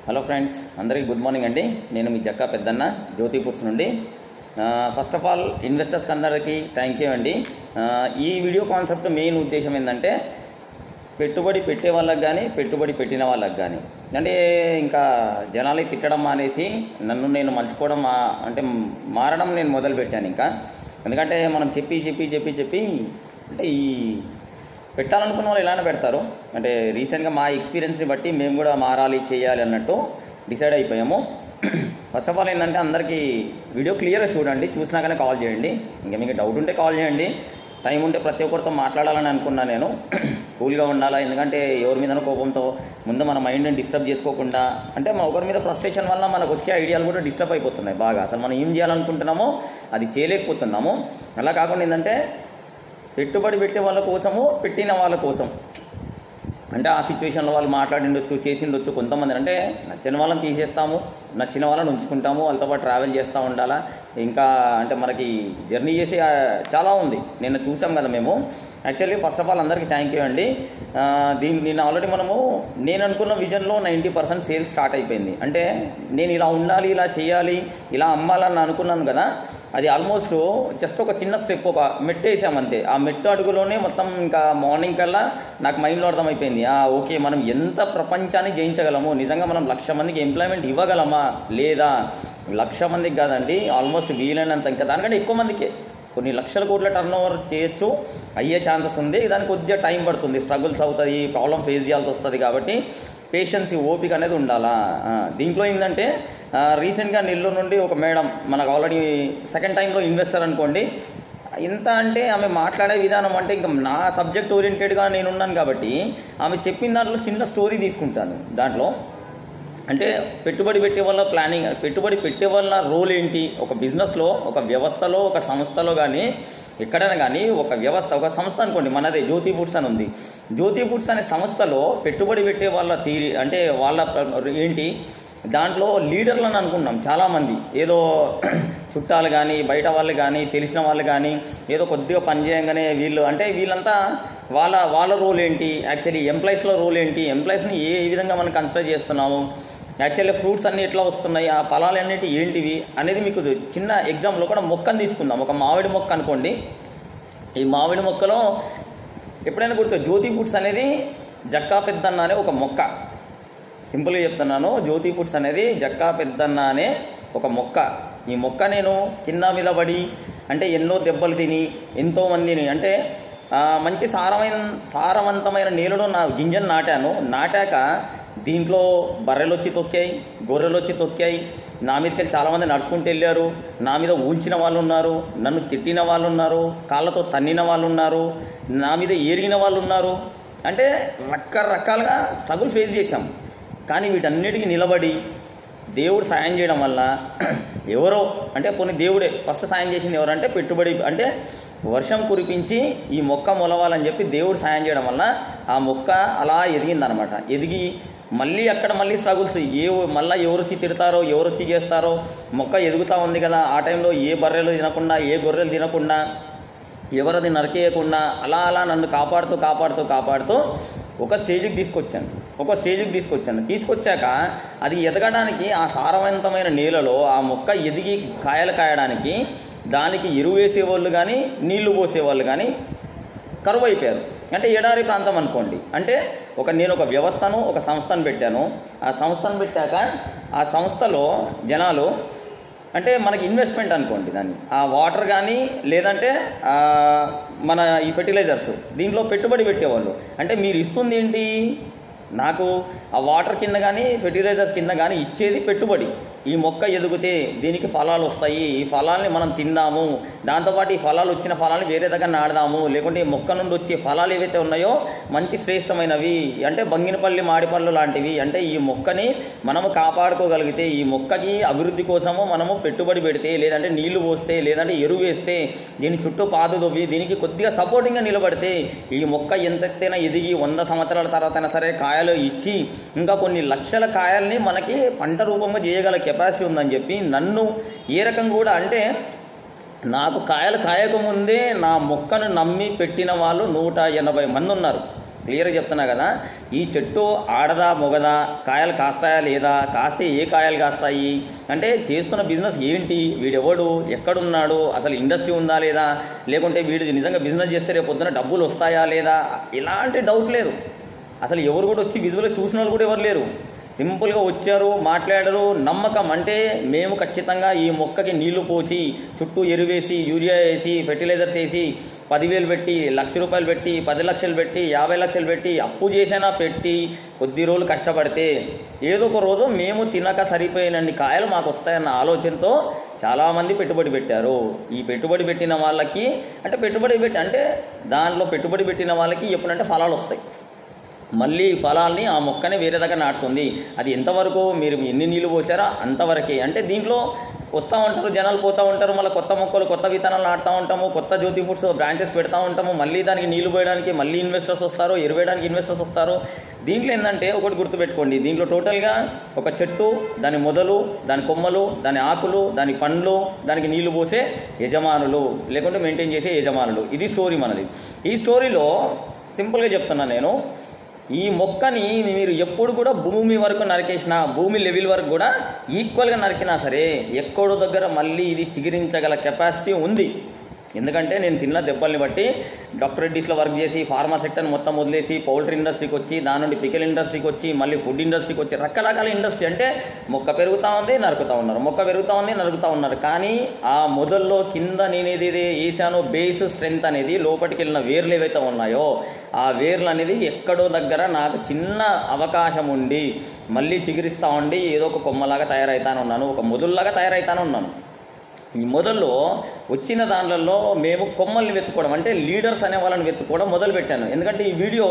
Hello friends, అందరికీ good morning అండి. నేను మీ జక్కా పెద్దన్న జ్యోతి ఫుడ్స్ నుండి. ఫస్ట్ ఆఫ్ ఆల్ ఇన్వెస్టర్స్కి అందరికీ థ్యాంక్ యూ అండి. ఈ వీడియో కాన్సెప్ట్ మెయిన్ ఉద్దేశం ఏంటంటే పెట్టుబడి పెట్టే వాళ్ళకి కానీ పెట్టుబడి పెట్టిన వాళ్ళకి కానీ, అంటే ఇంకా జనాలకి తిట్టడం మానేసి నన్ను నేను మలుచుకోవడం అంటే మారడం నేను మొదలుపెట్టాను. ఇంకా ఎందుకంటే మనం చెప్పి అంటే ఈ పెట్టాలనుకున్న వాళ్ళు ఎలానే పెడతారు. అంటే రీసెంట్గా మా ఎక్స్పీరియన్స్ని బట్టి మేము కూడా మారాలి చేయాలి అన్నట్టు డిసైడ్ అయిపోయాము. ఫస్ట్ ఆఫ్ ఆల్ ఏంటంటే అందరికీ వీడియో క్లియర్గా చూడండి, చూసినాకనే కాల్ చేయండి. ఇంకా మీకు డౌట్ ఉంటే కాల్ చేయండి. టైం ఉంటే ప్రతి ఒక్కరితో మాట్లాడాలని అనుకున్నాను నేను. కూల్గా ఉండాలా, ఎందుకంటే ఎవరి మీద కోపంతో ముందు మన మైండ్ని డిస్టర్బ్ చేసుకోకుండా, అంటే మన ఒకరి మీద ఫ్రస్ట్రేషన్ వల్ల మనకు వచ్చే ఐడియాలు కూడా డిస్టర్బ్ అయిపోతున్నాయి బాగా. అసలు మనం ఏం చేయాలనుకుంటున్నామో అది చేయలేకపోతున్నాము. అలా కాకుండా ఏంటంటే పెట్టుబడి పెట్టే వాళ్ళ కోసము, పెట్టిన వాళ్ళ కోసం, అంటే ఆ సిచ్యువేషన్లో వాళ్ళు మాట్లాడిండొచ్చు, చేసిండొచ్చు. కొంతమంది అంటే నచ్చిన వాళ్ళని తీసేస్తాము, నచ్చిన వాళ్ళని ఉంచుకుంటాము, వాళ్ళతో పాటు ట్రావెల్ చేస్తూ ఉండాలా. ఇంకా అంటే మనకి జర్నీ చేసి చాలా ఉంది, నిన్న చూసాం కదా మేము. యాక్చువల్లీ ఫస్ట్ ఆఫ్ ఆల్ అందరికీ థ్యాంక్ యూ అండి. నేను ఆల్రెడీ నేను అనుకున్న విజన్లో 90% సేల్స్ స్టార్ట్ అయిపోయింది. అంటే నేను ఇలా ఉండాలి, ఇలా చేయాలి, ఇలా అమ్మాలని అనుకున్నాను కదా, అది ఆల్మోస్ట్ జస్ట్ ఒక చిన్న స్టెప్, ఒక మెట్టు వేసామంతే. ఆ మెట్టు అడుగులోనే మొత్తం ఇంకా మార్నింగ్ కల్లా నాకు మైండ్లో అర్థమైపోయింది, ఓకే మనం ఎంత ప్రపంచాన్ని జయించగలము, నిజంగా మనం 1,00,000 మందికి ఎంప్లాయ్మెంట్ ఇవ్వగలమా లేదా. 1,00,000 మందికి కాదండి, ఆల్మోస్ట్ వీలైనంత, ఇంకా దానికంటే ఎక్కువ మందికి కొన్ని లక్షల కోట్ల టర్న్ ఓవర్ చేయొచ్చు, అయ్యే ఛాన్సెస్ ఉంది. దానికి కొద్దిగా టైం పడుతుంది, స్ట్రగుల్స్ అవుతుంది, ప్రాబ్లం ఫేస్ చేయాల్సి వస్తుంది. కాబట్టి పేషెన్స్, ఓపిక అనేది ఉండాలా. దీంట్లో ఏంటంటే రీసెంట్గా నెల్లూరు నుండి ఒక మేడం, మనకు ఆల్రెడీ సెకండ్ టైంలో ఇన్వెస్టర్ అనుకోండి. ఎంత అంటే ఆమె మాట్లాడే విధానం, అంటే ఇంకా నా సబ్జెక్ట్ ఓరియంటెడ్గా నేనున్నాను కాబట్టి ఆమె చెప్పిన దాంట్లో చిన్న స్టోరీ తీసుకుంటాను. దాంట్లో అంటే పెట్టుబడి పెట్టే వాళ్ళ ప్లానింగ్, పెట్టుబడి పెట్టే వాళ్ళ రోల్ ఏంటి, ఒక బిజినెస్లో, ఒక వ్యవస్థలో, ఒక సంస్థలో కానీ ఎక్కడైనా కానీ, ఒక వ్యవస్థ, ఒక సంస్థ అనుకోండి, మనదే జ్యోతి ఫుడ్స్ అని ఉంది. జ్యోతి ఫుడ్స్ అనే సంస్థలో పెట్టుబడి పెట్టే వాళ్ళ థియరీ, అంటే వాళ్ళ ఏంటి, దాంట్లో లీడర్లను అనుకున్నాం చాలామంది. ఏదో చుట్టాలు కానీ, బయట వాళ్ళు కానీ, తెలిసిన వాళ్ళు కానీ, ఏదో కొద్దిగా పని చేయంగానే వీళ్ళు, అంటే వీళ్ళంతా వాళ్ళ రోల్ ఏంటి, యాక్చువల్లీ ఎంప్లాయీస్లో రోల్ ఏంటి, ఎంప్లాయీస్ని ఏ విధంగా మనం కన్సిడర్ చేస్తున్నాము, యాక్చువల్లీ ఫ్రూట్స్ అన్నీ ఎట్లా వస్తున్నాయి, ఆ ఫలాలు అన్నిటి ఏంటివి అనేది మీకు చిన్న ఎగ్జాంపుల్ కూడా మొక్కను తీసుకుందాం. ఒక మామిడి మొక్క అనుకోండి. ఈ మామిడి మొక్కలో ఎప్పుడైనా గుర్తు, జ్యోతి ఫుడ్స్ అనేది జక్కా పెద్దన్న అనే ఒక మొక్క. సింపుల్గా చెప్తున్నాను, జ్యోతి ఫుడ్స్ అనేది జక్కా పెద్దన్న అనే ఒక మొక్క. ఈ మొక్క నేను కింద మీద పడి, అంటే ఎన్నో దెబ్బలు తిని, ఎంతోమందిని, అంటే మంచి సారవంతమైన నేలలో నా గింజను నాటాక దీంట్లో బర్రెలు వచ్చి తొక్కాయి, గొర్రెలు వచ్చి తొక్కాయి, నా మీదకి వెళ్ళి చాలామంది నడుచుకుంటూ వెళ్ళారు, నా మీద ఊంచిన వాళ్ళు ఉన్నారు, నన్ను తిట్టిన వాళ్ళు ఉన్నారు, కాళ్ళతో తన్నిన వాళ్ళు ఉన్నారు, నా మీద ఏరిగిన వాళ్ళు ఉన్నారు. అంటే రకరకాలుగా స్ట్రగుల్ ఫేస్ చేశాం. కానీ వీటన్నిటికీ నిలబడి దేవుడు సాయం చేయడం వల్ల, ఎవరో అంటే కొన్ని దేవుడే ఫస్ట్ సాయం చేసింది ఎవరంటే పెట్టుబడి, అంటే వర్షం కురిపించి ఈ మొక్క మొలవాలని చెప్పి దేవుడు సాయం చేయడం వల్ల ఆ మొక్క అలా ఎదిగిందనమాట. ఎదిగి మళ్ళీ అక్కడ మళ్ళీ స్ట్రగుల్స్, మళ్ళీ ఎవరు వచ్చి తిడతారో, ఎవరు వచ్చి చేస్తారో, మొక్క ఎదుగుతూ ఉంది కదా. ఆ టైంలో ఏ బర్రెలు తినకుండా, ఏ గొర్రెలు తినకుండా, ఎవరది నరికేయకుండా అలా నన్ను కాపాడుతూ ఒక స్టేజ్కి తీసుకొచ్చాను. తీసుకొచ్చాక అది ఎదగడానికి, ఆ సారవంతమైన నేలలో ఆ మొక్క ఎదిగి కాయలు కాయడానికి దానికి ఎరువు వేసేవాళ్ళు కానీ, నీళ్లు పోసేవాళ్ళు కానీ కరువు అయిపోయారు. అంటే ఎడారి ప్రాంతం అనుకోండి. అంటే నేను ఒక వ్యవస్థను, ఒక సంస్థను పెట్టాను. ఆ సంస్థను పెట్టాక ఆ సంస్థలో జనాలు, అంటే మనకి ఇన్వెస్ట్మెంట్ అనుకోండి దాన్ని, ఆ వాటర్ కానీ లేదంటే మన ఈ ఫెర్టిలైజర్స్, దీంట్లో పెట్టుబడి పెట్టేవాళ్ళు. అంటే మీరు ఇస్తుంది ఏంటి, నాకు ఆ వాటర్ కింద కానీ, ఫెర్టిలైజర్స్ కింద కానీ ఇచ్చేది పెట్టుబడి. ఈ మొక్క ఎదిగితే దీనికి ఫలాలు వస్తాయి, ఈ ఫలాల్ని మనం తిందాము, దాంతోపాటు ఈ ఫలాలు వచ్చిన ఫలాన్ని వేరే దగ్గర నాడదాము, లేకుంటే ఈ మొక్క నుండి వచ్చే ఫలాలు ఏవైతే ఉన్నాయో మంచి శ్రేష్టమైనవి, అంటే బంగినపల్లి మాడిపళ్ళు లాంటివి. అంటే ఈ మొక్కని మనము కాపాడుకోగలిగితే, ఈ మొక్కకి అభివృద్ధి కోసము మనము పెట్టుబడి పెడితే, లేదంటే నీళ్లు పోస్తే, లేదంటే ఎరువు వేస్తే, దీని చుట్టూ పాదు దొవ్వి దీనికి కొద్దిగా సపోర్టింగ్గా నిలబడితే, ఈ మొక్క ఎంతైనా ఎదిగి 100 సంవత్సరాల తర్వాత అయినా సరే కాయలు ఇచ్చి ఇంకా కొన్ని లక్షల కాయల్ని మనకి పంట రూపంగా చేయగల కెపాసిటీ ఉందని చెప్పి నన్ను ఏ రకంగా కూడా, అంటే నాకు కాయలు కాయకముందే నా మొక్కను నమ్మి పెట్టిన వాళ్ళు 180 మంది ఉన్నారు. క్లియర్గా చెప్తున్నా కదా. ఈ చెట్టు ఆడదా మొగదా, కాయలు కాస్తాయా లేదా, కాస్తే ఏ కాయలు కాస్తాయి అంటే చేస్తున్న బిజినెస్ ఏంటి, వీడెవడు, ఎక్కడున్నాడు, అసలు ఇండస్ట్రీ ఉందా లేదా, లేకుంటే వీడు నిజంగా బిజినెస్ చేస్తే రేపు పొద్దున డబ్బులు వస్తాయా లేదా, ఇలాంటి డౌట్ లేదు. అసలు ఎవరు కూడా వచ్చి విజువల్గా చూసిన వాళ్ళు కూడా ఎవరు లేరు. సింపుల్గా వచ్చారు, మాట్లాడారు. నమ్మకం అంటే మేము ఖచ్చితంగా ఈ మొక్కకి నీళ్లు పోసి, చుట్టూ ఎరువేసి, యూరియా వేసి, ఫెర్టిలైజర్స్ వేసి, 10,000 పెట్టి, ₹1,00,000 పెట్టి, 10 లక్షలు పెట్టి, 50 లక్షలు పెట్టి, అప్పు చేసినా పెట్టి కొద్ది రోజులు కష్టపడితే ఏదో ఒక రోజు మేము తినక సరిపోయినన్ని కాయలు మాకు వస్తాయన్న ఆలోచనతో చాలామంది పెట్టుబడి పెట్టారు. ఈ పెట్టుబడి పెట్టిన వాళ్ళకి అంటే దాంట్లో పెట్టుబడి పెట్టిన వాళ్ళకి ఎప్పుడంటే ఫలాలు వస్తాయి. మళ్ళీ ఫలాల్ని ఆ మొక్కనే వేరే దగ్గర నాటుతుంది. అది ఎంతవరకు మీరు ఎన్ని నీళ్ళు పోసారో అంతవరకే. అంటే దీంట్లో వస్తూ ఉంటారు జనాలు, పోతూ ఉంటారు, మళ్ళీ కొత్త మొక్కలు, కొత్త విత్తనాలు నాటుతూ ఉంటాము, కొత్త జ్యోతి ఫుడ్స్ బ్రాంచెస్ పెడతా ఉంటాము. మళ్ళీ దానికి నీళ్లు పోయడానికి మళ్ళీ ఇన్వెస్టర్స్ వస్తారు, ఎరువేయడానికి ఇన్వెస్టర్స్ వస్తారు. దీంట్లో ఏంటంటే ఒకటి గుర్తుపెట్టుకోండి, దీంట్లో టోటల్గా ఒక చెట్టు, దాని మొదలు, దాని కొమ్మలు, దాని ఆకులు, దాని పండ్లు, దానికి నీళ్లు పోసే యజమానులు, లేకుంటే మెయింటైన్ చేసే యజమానులు. ఇది స్టోరీ మనది. ఈ స్టోరీలో సింపుల్గా చెప్తున్నాను నేను, ఈ మొక్కని మీరు ఎప్పుడు కూడా భూమి వరకు నరికేసినా, భూమి లెవెల్ వరకు కూడా ఈక్వల్గా నరికినా సరే ఎక్కడో దగ్గర మళ్ళీ ఇది చిగురించగల కెపాసిటీ ఉంది. ఎందుకంటే నేను తిన్న దెబ్బల్ని బట్టి డాక్టర్ రెడ్డిస్లో వర్క్ చేసి ఫార్మా సెక్టర్ని మొత్తం వదిలేసి పౌల్ట్రీ ఇండస్ట్రీకి వచ్చి, దాని నుండి పికిల్ ఇండస్ట్రీకి వచ్చి, మళ్ళీ ఫుడ్ ఇండస్ట్రీకి వచ్చి, రకరకాల ఇండస్ట్రీ. అంటే మొక్క పెరుగుతూ ఉంది, నరుకుతూ ఉన్నారు, మొక్క పెరుగుతూ ఉంది, నరుకుతూ ఉన్నారు. కానీ ఆ మొదల్లో కింద నేనేది వేసానో బేస్ స్ట్రెంత్ అనేది, లోపలికి వెళ్ళిన వేర్లు ఏవైతే ఉన్నాయో ఆ వేర్లు అనేది ఎక్కడో దగ్గర నాకు చిన్న అవకాశం ఉండి మళ్ళీ చిగురిస్తూ ఉండి ఏదో ఒక కొమ్మలాగా తయారవుతాను ఉన్నాను, ఒక మొదల్లాగా తయారవుతాను ఉన్నాను. ఈ మొదల్లో వచ్చిన దానిలలో మేము కొమ్మల్ని వెతుక్కోవడం, అంటే లీడర్స్ అనే వాళ్ళని వెతుక్కోవడం మొదలుపెట్టాను. ఎందుకంటే ఈ వీడియో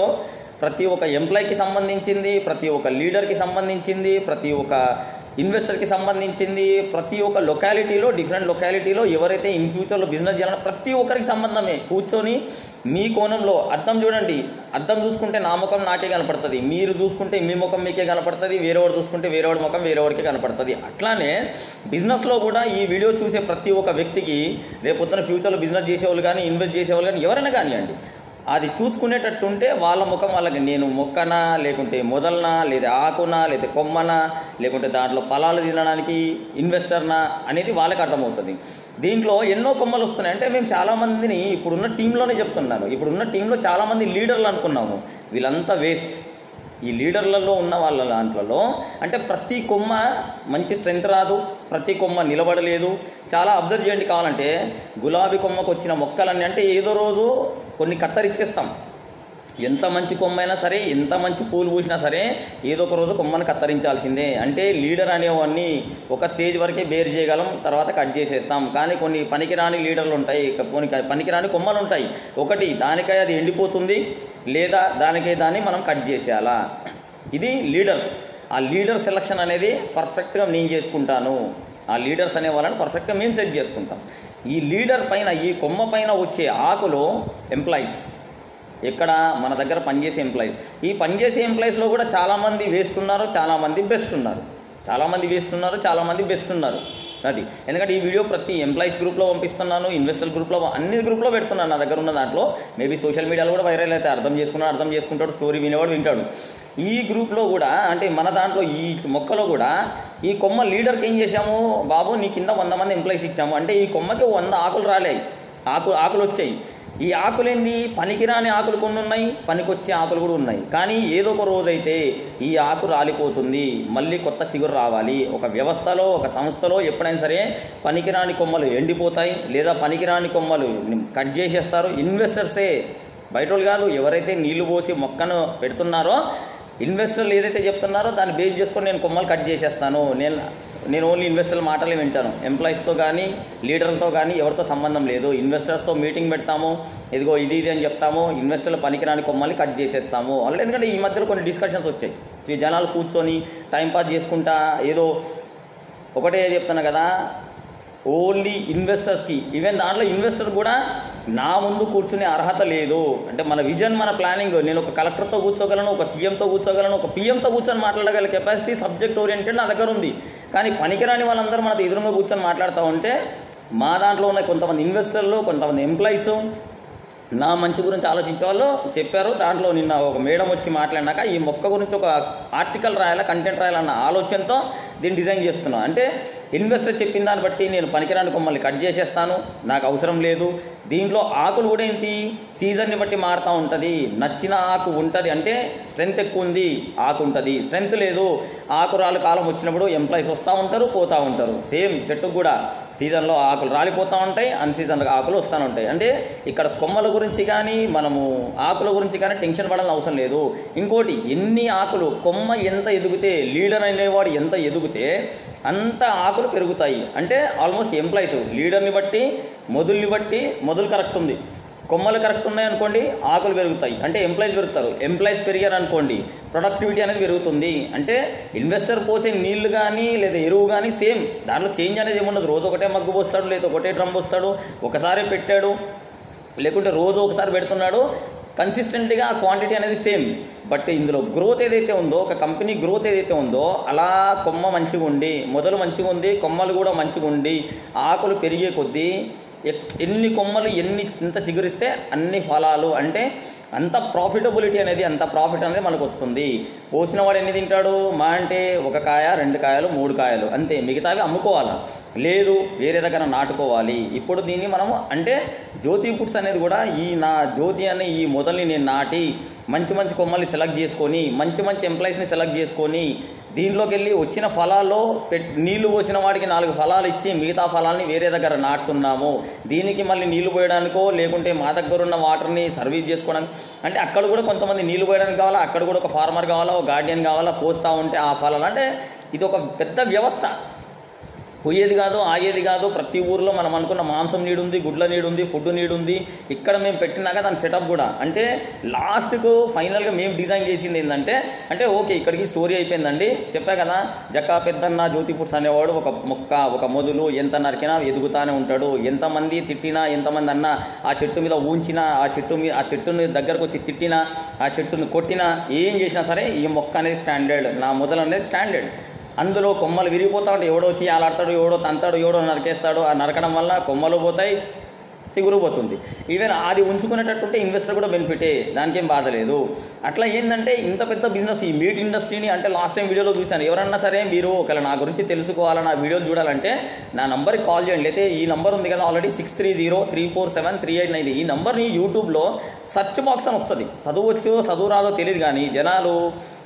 ప్రతి ఒక్క ఎంప్లాయీకి సంబంధించింది, ప్రతి ఒక్క లీడర్కి సంబంధించింది, ప్రతి ఒక్క ఇన్వెస్టర్కి సంబంధించింది, ప్రతి ఒక్క లొకాలిటీలో, డిఫరెంట్ లొకాలిటీలో ఎవరైతే ఇన్ ఫ్యూచర్లో బిజినెస్ చేయాలన్నా ప్రతి ఒక్కరికి సంబంధమే. కూర్చొని మీ కోణంలో అద్దం చూడండి, అద్దం చూసుకుంటే నా ముఖం నాకే కనపడుతుంది, మీరు చూసుకుంటే మీ ముఖం మీకే కనపడుతుంది, వేరేవాడు చూసుకుంటే వేరేవాడి ముఖం వేరేవాడికే కనపడుతుంది. అట్లానే బిజినెస్లో కూడా ఈ వీడియో చూసే ప్రతి ఒక్క వ్యక్తికి రేపొద్దున ఫ్యూచర్లో బిజినెస్ చేసేవాళ్ళు కానీ, ఇన్వెస్ట్ చేసేవాళ్ళు కానీ, ఎవరైనా కానివ్వండి, అది చూసుకునేటట్టుంటే వాళ్ళ ముఖం వాళ్ళకి, నేను మొక్కనా, లేకుంటే మొదలనా, లేదా ఆకునా, లేదా కొమ్మనా, లేకుంటే దాంట్లో ఫలాలు తినడానికి ఇన్వెస్టర్నా అనేది వాళ్ళకి అర్థమవుతుంది. దీంట్లో ఎన్నో కొమ్మలు వస్తున్నాయి. అంటే మేము చాలామందిని ఇప్పుడున్న టీంలోనే చెప్తున్నాను, ఇప్పుడున్న టీంలో చాలామంది లీడర్లు అనుకున్నాము, వీళ్ళంతా వేస్ట్. ఈ లీడర్లలో ఉన్న వాళ్ళ దాంట్లో అంటే ప్రతి కొమ్మ మంచి స్ట్రెంత్ రాదు, ప్రతి కొమ్మ నిలబడలేదు. చాలా అబ్జర్వ్ చేయండి. కావాలంటే గులాబీ కొమ్మకు వచ్చిన మొక్కలన్నీ అంటే ఏదో రోజు కొన్ని కత్తరిచ్చేస్తాం. ఎంత మంచి కొమ్మ అయినా సరే, ఎంత మంచి పూలు పూసినా సరే ఏదో ఒక రోజు కొమ్మను కత్తరించాల్సిందే. అంటే లీడర్ అనేవన్నీ ఒక స్టేజ్ వరకే బేర్ చేయగలం, తర్వాత కట్ చేసేస్తాం. కానీ కొన్ని పనికిరాని లీడర్లు ఉంటాయి, కొన్ని పనికిరాని కొమ్మలు ఉంటాయి. ఒకటి దానికై అది ఎండిపోతుంది, లేదా దానికై దాన్ని మనం కట్ చేసేయాలా. ఇది లీడర్స్. ఆ లీడర్ సెలక్షన్ అనేది పర్ఫెక్ట్గా నేను చేసుకుంటాను. ఆ లీడర్స్ అనే వాళ్ళని పర్ఫెక్ట్గా మేము సెట్ చేసుకుంటాం. ఈ లీడర్ పైన, ఈ కొమ్మ పైన వచ్చే ఆకులు ఎంప్లాయీస్, ఎక్కడ మన దగ్గర పనిచేసే ఎంప్లాయీస్. ఈ పనిచేసే ఎంప్లాయీస్లో కూడా చాలామంది వేస్ట్ ఉన్నారు, చాలామంది బెస్ట్ ఉన్నారు. చాలామంది వేస్ట్ ఉన్నారు, చాలామంది బెస్ట్ ఉన్నారు. అది ఎందుకంటే ఈ వీడియో ప్రతి ఎంప్లాయీస్ గ్రూప్లో పంపిస్తున్నాను, ఇన్వెస్టర్ గ్రూప్లో, అన్ని గ్రూప్లో పెడుతున్నాను. నా దగ్గర ఉన్న దాంట్లో మేబీ సోషల్ మీడియాలో కూడా వైరల్ అయితే అర్థం చేసుకుంటాడు, స్టోరీ వినేవాడు వింటాడు. ఈ గ్రూప్లో కూడా అంటే మన దాంట్లో ఈ మొక్కలో కూడా ఈ కొమ్మ లీడర్కి ఏం చేశాము, బాబు నీ కింద 100 మంది ఎంప్లాయీస్ ఇచ్చాము అంటే ఈ కొమ్మకి 100 ఆకులు రాలేయి, ఆకులు వచ్చాయి. ఈ ఆకులేంది, పనికిరాని ఆకులు కొన్ని ఉన్నాయి, పనికొచ్చే ఆకులు కూడా ఉన్నాయి. కానీ ఏదో ఒక రోజైతే ఈ ఆకు రాలిపోతుంది, మళ్ళీ కొత్త చిగురు రావాలి. ఒక వ్యవస్థలో, ఒక సంస్థలో ఎప్పుడైనా సరే పనికిరాని కొమ్మలు ఎండిపోతాయి, లేదా పనికిరాని కొమ్మలు కట్ చేసేస్తారు. ఇన్వెస్టర్సే, బయట వాళ్ళు కాదు. ఎవరైతే నీళ్లు పోసి మొక్కను పెడుతున్నారో ఇన్వెస్టర్లు ఏదైతే చెప్తున్నారో దాన్ని బేస్ చేసుకొని నేను కొమ్మలు కట్ చేసేస్తాను, నేను ఓన్లీ ఇన్వెస్టర్ల మాటలే వింటాను. ఎంప్లాయీస్తో కానీ, లీడర్లతో కానీ ఎవరితో సంబంధం లేదు. ఇన్వెస్టర్స్తో మీటింగ్ పెడతాము, ఇదిగో ఇది అని చెప్తాము, ఇన్వెస్టర్లు పనికిరాని కొమ్మల్ని కట్ చేసేస్తాము. ఆల్రెడీ ఎందుకంటే ఈ మధ్యలో కొన్ని డిస్కషన్స్ వచ్చాయి. ఈ జనాలు కూర్చొని టైంపాస్ చేసుకుంటా ఏదో ఒకటే చెప్తున్నా కదా, ఓన్లీ ఇన్వెస్టర్స్కి. ఈవెన్ దాంట్లో ఇన్వెస్టర్ కూడా నా ముందు కూర్చునే అర్హత లేదు. అంటే మన విజన్, మన ప్లానింగ్, నేను ఒక కలెక్టర్తో కూర్చోగలను, ఒక సీఎంతో కూర్చోగలను, ఒక పీఎంతో కూర్చొని మాట్లాడగల కెపాసిటీ, సబ్జెక్ట్ ఓరియంటెడ్ నా దగ్గర ఉంది. కానీ పనికిరాని వాళ్ళందరూ మనతో ఎదురుగా కూర్చొని మాట్లాడుతూ ఉంటే మా దాంట్లో ఉన్న కొంతమంది ఇన్వెస్టర్లు, కొంతమంది ఎంప్లాయీస్ నా మంచి గురించి ఆలోచించే వాళ్ళు చెప్పారు. దాంట్లో నిన్న ఒక మేడం వచ్చి మాట్లాడినాక ఈ మొక్క గురించి ఒక ఆర్టికల్ రాయాలా, కంటెంట్ రాయాలన్న ఆలోచనతో దీన్ని డిజైన్ చేస్తున్నాను. అంటే ఇన్వెస్టర్ చెప్పిన దాన్ని బట్టి నేను పనికిరాని కొమ్మల్ని కట్ చేసేస్తాను, నాకు అవసరం లేదు. దీంట్లో ఆకులు కూడా ఏంటి, సీజన్ని బట్టి మారుతూ ఉంటుంది. నచ్చిన ఆకు ఉంటుంది అంటే స్ట్రెంత్ ఎక్కువ ఉంది ఆకు ఉంటుంది, స్ట్రెంత్ లేదు ఆకు రాలు కాలం వచ్చినప్పుడు ఎంప్లాయీస్ వస్తూ ఉంటారు, పోతూ ఉంటారు. సేమ్ చెట్టుకు కూడా సీజన్లో ఆకులు రాలిపోతూ ఉంటాయి, అన్సీజన్లో ఆకులు వస్తూ ఉంటాయి. అంటే ఇక్కడ కొమ్మల గురించి కానీ మనము ఆకుల గురించి కానీ టెన్షన్ పడాలని అవసరం లేదు. ఇంకోటి, ఎన్ని ఆకులు కొమ్మ ఎంత ఎదిగితే, లీడర్ అనేవాడు ఎంత ఎదిగితే అంత ఆకులు పెరుగుతాయి. అంటే ఆల్మోస్ట్ ఎంప్లాయీస్ లీడర్ని బట్టి మొదలుని బట్టి మొదలు కరెక్ట్ ఉంది, కొమ్మలు కరెక్ట్ ఉన్నాయి అనుకోండి ఆకులు పెరుగుతాయి, అంటే ఎంప్లాయీస్ పెరుగుతారు. ఎంప్లాయీస్ పెరిగారు అనుకోండి ప్రొడక్టివిటీ అనేది పెరుగుతుంది. అంటే ఇన్వెస్టర్ పోసే నీళ్లు కానీ లేదా ఎరువు కానీ సేమ్, దాంట్లో చేంజ్ అనేది ఏముండదు. రోజు ఒకటే మగ్గు పోస్తాడు, లేదా ఒకటే డ్రమ్ పోస్తాడు, ఒకసారి పెట్టాడు లేకుంటే రోజు ఒకసారి పెడుతున్నాడు, కన్సిస్టెంట్గా ఆ క్వాంటిటీ అనేది సేమ్. బట్ ఇందులో గ్రోత్ ఏదైతే ఉందో, ఒక కంపెనీ గ్రోత్ ఏదైతే ఉందో అలా కొమ్మ మంచిగా ఉండి, మొదలు మంచిగా ఉంది, కొమ్మలు కూడా మంచిగా ఉండి, ఆకులు పెరిగే కొద్దీ ఎన్ని కొమ్మలు ఎంత చిగురిస్తే అన్ని ఫలాలు, అంటే అంత ప్రాఫిటబిలిటీ అనేది, అంత ప్రాఫిట్ అనేది మనకు వస్తుంది. పోసిన వాడు ఎన్ని తింటాడు, మా అంటే 1 కాయ 2 కాయలు 3 కాయలు అంతే, మిగతావి అమ్ముకోవాలి, లేదు వేరే దగ్గర నాటుకోవాలి. ఇప్పుడు దీన్ని మనము అంటే జ్యోతి ఫుడ్స్ అనేది కూడా ఈ నా జ్యోతి అనే ఈ మొదల్ని నేను నాటి మంచి మంచి కొమ్మల్ని సెలెక్ట్ చేసుకొని, మంచి మంచి ఎంప్లాయీస్ని సెలెక్ట్ చేసుకొని, దీంట్లోకి వెళ్ళి వచ్చిన ఫలాల్లో నీళ్లు పోసిన వాడికి 4 ఫలాలు ఇచ్చి మిగతా ఫలాల్ని వేరే దగ్గర నాటుతున్నాము. దీనికి మళ్ళీ నీళ్లు పోయడానికో లేకుంటే మా దగ్గర ఉన్న వాటర్ని సర్వీస్ చేసుకోవడానికి, అంటే అక్కడ కూడా కొంతమంది నీళ్లు పోయడానికి కావాలా, అక్కడ కూడా ఒక ఫార్మర్ కావాలా, ఒక గార్డియన్ కావాలా, పోస్తూ ఉంటే ఆ ఫలాలు. అంటే ఇది ఒక పెద్ద వ్యవస్థ, పోయేది కాదు ఆగేది కాదు. ప్రతి ఊర్లో మనం అనుకున్న మాంసం నీడు ఉంది, గుడ్ల నీడు ఉంది, ఫుడ్ నీడు ఉంది. ఇక్కడ మేము పెట్టినాక దాని సెటప్ కూడా అంటే లాస్ట్కు ఫైనల్గా మేము డిజైన్ చేసింది ఏంటంటే, అంటే ఓకే ఇక్కడికి స్టోరీ అయిపోయిందండి, చెప్పా కదా జక్కా పెద్దన్న జ్యోతి ఫుడ్స్ అనేవాడు ఒక మొక్క, ఒక మొదలు ఎంత నరికినా ఎదుగుతానే ఉంటాడు. ఎంతమంది తిట్టినా, ఎంతమంది అన్నా, ఆ చెట్టు మీద ఊంచినా, ఆ చెట్టుని దగ్గరకు వచ్చి తిట్టినా, ఆ చెట్టుని కొట్టినా, ఏం చేసినా సరే ఈ మొక్క అనేది స్టాండర్డ్, నా మొదలు అనేది స్టాండర్డ్. అందులో కొమ్మలు విరిగిపోతా ఉంటాయి, ఎవడో వచ్చి ఆలాడతాడు, ఎవడో తంతాడు, ఎవడో నరికేస్తాడు. ఆ నరకడం వల్ల కొమ్మలు పోతాయి, చిగురు పోతుంది. ఈవెన్ అది ఉంచుకునేటట్టుంటే ఇన్వెస్టర్ కూడా బెనిఫిటే, దానికేం బాధ లేదు. అట్లా ఏంటంటే ఇంత పెద్ద బిజినెస్ ఈ మీట్ ఇండస్ట్రీని, అంటే లాస్ట్ టైం వీడియోలో చూశాను. ఎవరన్నా సరే మీరు ఒకవేళ నా గురించి తెలుసుకోవాలా, నా వీడియోలు చూడాలంటే నా నంబర్కి కాల్ చేయండి. అయితే ఈ నంబర్ ఉంది కదా ఆల్రెడీ 63034738 ఈ నంబర్ని యూట్యూబ్లో సెర్చ్ బాక్స్ అని వస్తుంది. చదువచ్చు చదువు రాదో తెలియదు కానీ జనాలు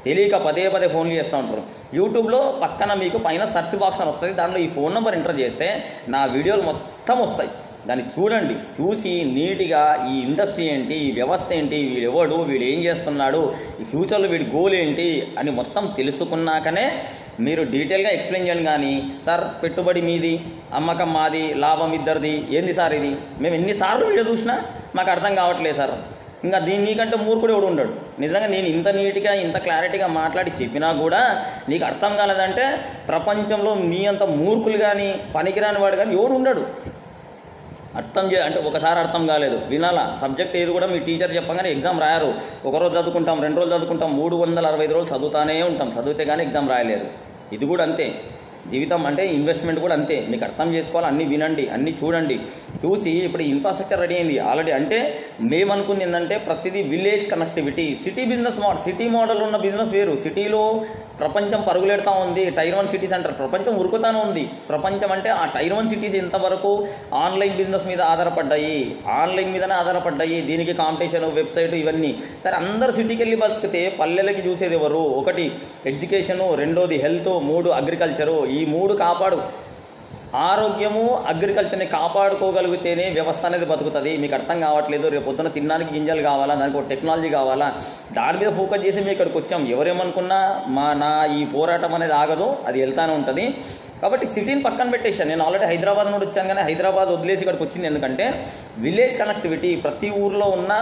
తెలియక పదే ఫోన్లు చేస్తూ ఉంటారు. యూట్యూబ్లో పక్కన మీకు పైన సెర్చ్ బాక్స్ అని వస్తుంది, దాంట్లో ఈ ఫోన్ నెంబర్ ఎంటర్ చేస్తే నా వీడియోలు మొత్తం వస్తాయి. దాన్ని చూడండి, చూసి నీట్గా ఈ ఇండస్ట్రీ ఏంటి, ఈ వ్యవస్థ ఏంటి, వీడు ఎవడు, వీడు ఏం చేస్తున్నాడు, ఈ ఫ్యూచర్లో వీడి గోల్ ఏంటి అని మొత్తం తెలుసుకున్నాకనే మీరు డీటెయిల్గా ఎక్స్ప్లెయిన్ చేయండి. కానీ సార్ పెట్టుబడి మీది, అమ్మకం మాది, లాభం ఇద్దరిది, ఏంది సార్ ఇది, మేము ఎన్నిసార్లు వీడియో చూసినా మాకు అర్థం కావట్లేదు సార్, ఇంకా నీకంటే మూర్ఖుడు ఎవడు ఉండడు. నిజంగా నేను ఇంత నీట్గా ఇంత క్లారిటీగా మాట్లాడి చెప్పినా కూడా నీకు అర్థం కాలేదంటే ప్రపంచంలో మీ అంత మూర్ఖులు కానీ పనికిరాని వాడు కానీ ఎవడు ఉండడు. అంటే ఒకసారి అర్థం కాలేదు వినాలా, సబ్జెక్ట్ ఏది కూడా మీ టీచర్ చెప్పగానే ఎగ్జామ్ రాయారు. ఒకరోజు చదువుకుంటాం, 2 రోజులు చదువుకుంటాం, 365 రోజులు చదువుతానే ఉంటాం, చదివితే కానీ ఎగ్జామ్ రాయలేదు. ఇది కూడా అంతే, జీవితం అంటే ఇన్వెస్ట్మెంట్ కూడా అంతే. మీకు అర్థం చేసుకోవాలి, అన్నీ వినండి, అన్నీ చూడండి. చూసి ఇప్పుడు ఇన్ఫ్రాస్ట్రక్చర్ రెడీ అయింది ఆల్రెడీ. అంటే మేము అనుకుంది ఏంటంటే ప్రతిదీ village connectivity, city business model. City model ఉన్న బిజినెస్ వేరు. సిటీలో ప్రపంచం పరుగులెడతా ఉంది, టైర్ 1 సిటీస్ అంటారు, ప్రపంచం ఉరుకుతానే ఉంది. ప్రపంచం అంటే ఆ టైర్ 1 సిటీస్ ఎంతవరకు ఆన్లైన్ బిజినెస్ మీద ఆధారపడ్డాయి, ఆన్లైన్ మీదనే ఆధారపడ్డాయి. దీనికి కాంపిటీషన్, వెబ్సైట్ ఇవన్నీ. సరే అందరు సిటీకి వెళ్ళి బతికితే పల్లెలకి చూసేది ఎవరు? ఒకటి ఎడ్యుకేషను, రెండోది హెల్త్, 3 అగ్రికల్చరు. ఈ 3 కాపాడు, ఆరోగ్యము అగ్రికల్చర్ని కాపాడుకోగలిగితేనే వ్యవస్థ అనేది బతుకుతుంది. మీకు అర్థం కావట్లేదు, రేపు పొద్దున తినడానికి గింజలు కావాలా, దానికి ఒక టెక్నాలజీ కావాలా, దాని మీద ఫోకస్ చేసి మేము ఇక్కడికి వచ్చాం. ఎవరేమనుకున్నా నా ఈ పోరాటం అనేది ఆగదు, అది వెళ్తానే ఉంటుంది. కాబట్టి సిటీని పక్కన పెట్టేసాను. నేను ఆల్రెడీ హైదరాబాద్ నుండి వచ్చాను, కానీ హైదరాబాద్ వదిలేసి ఇక్కడికి వచ్చింది ఎందుకంటే విలేజ్ కనెక్టివిటీ. ప్రతి ఊర్లో ఉన్న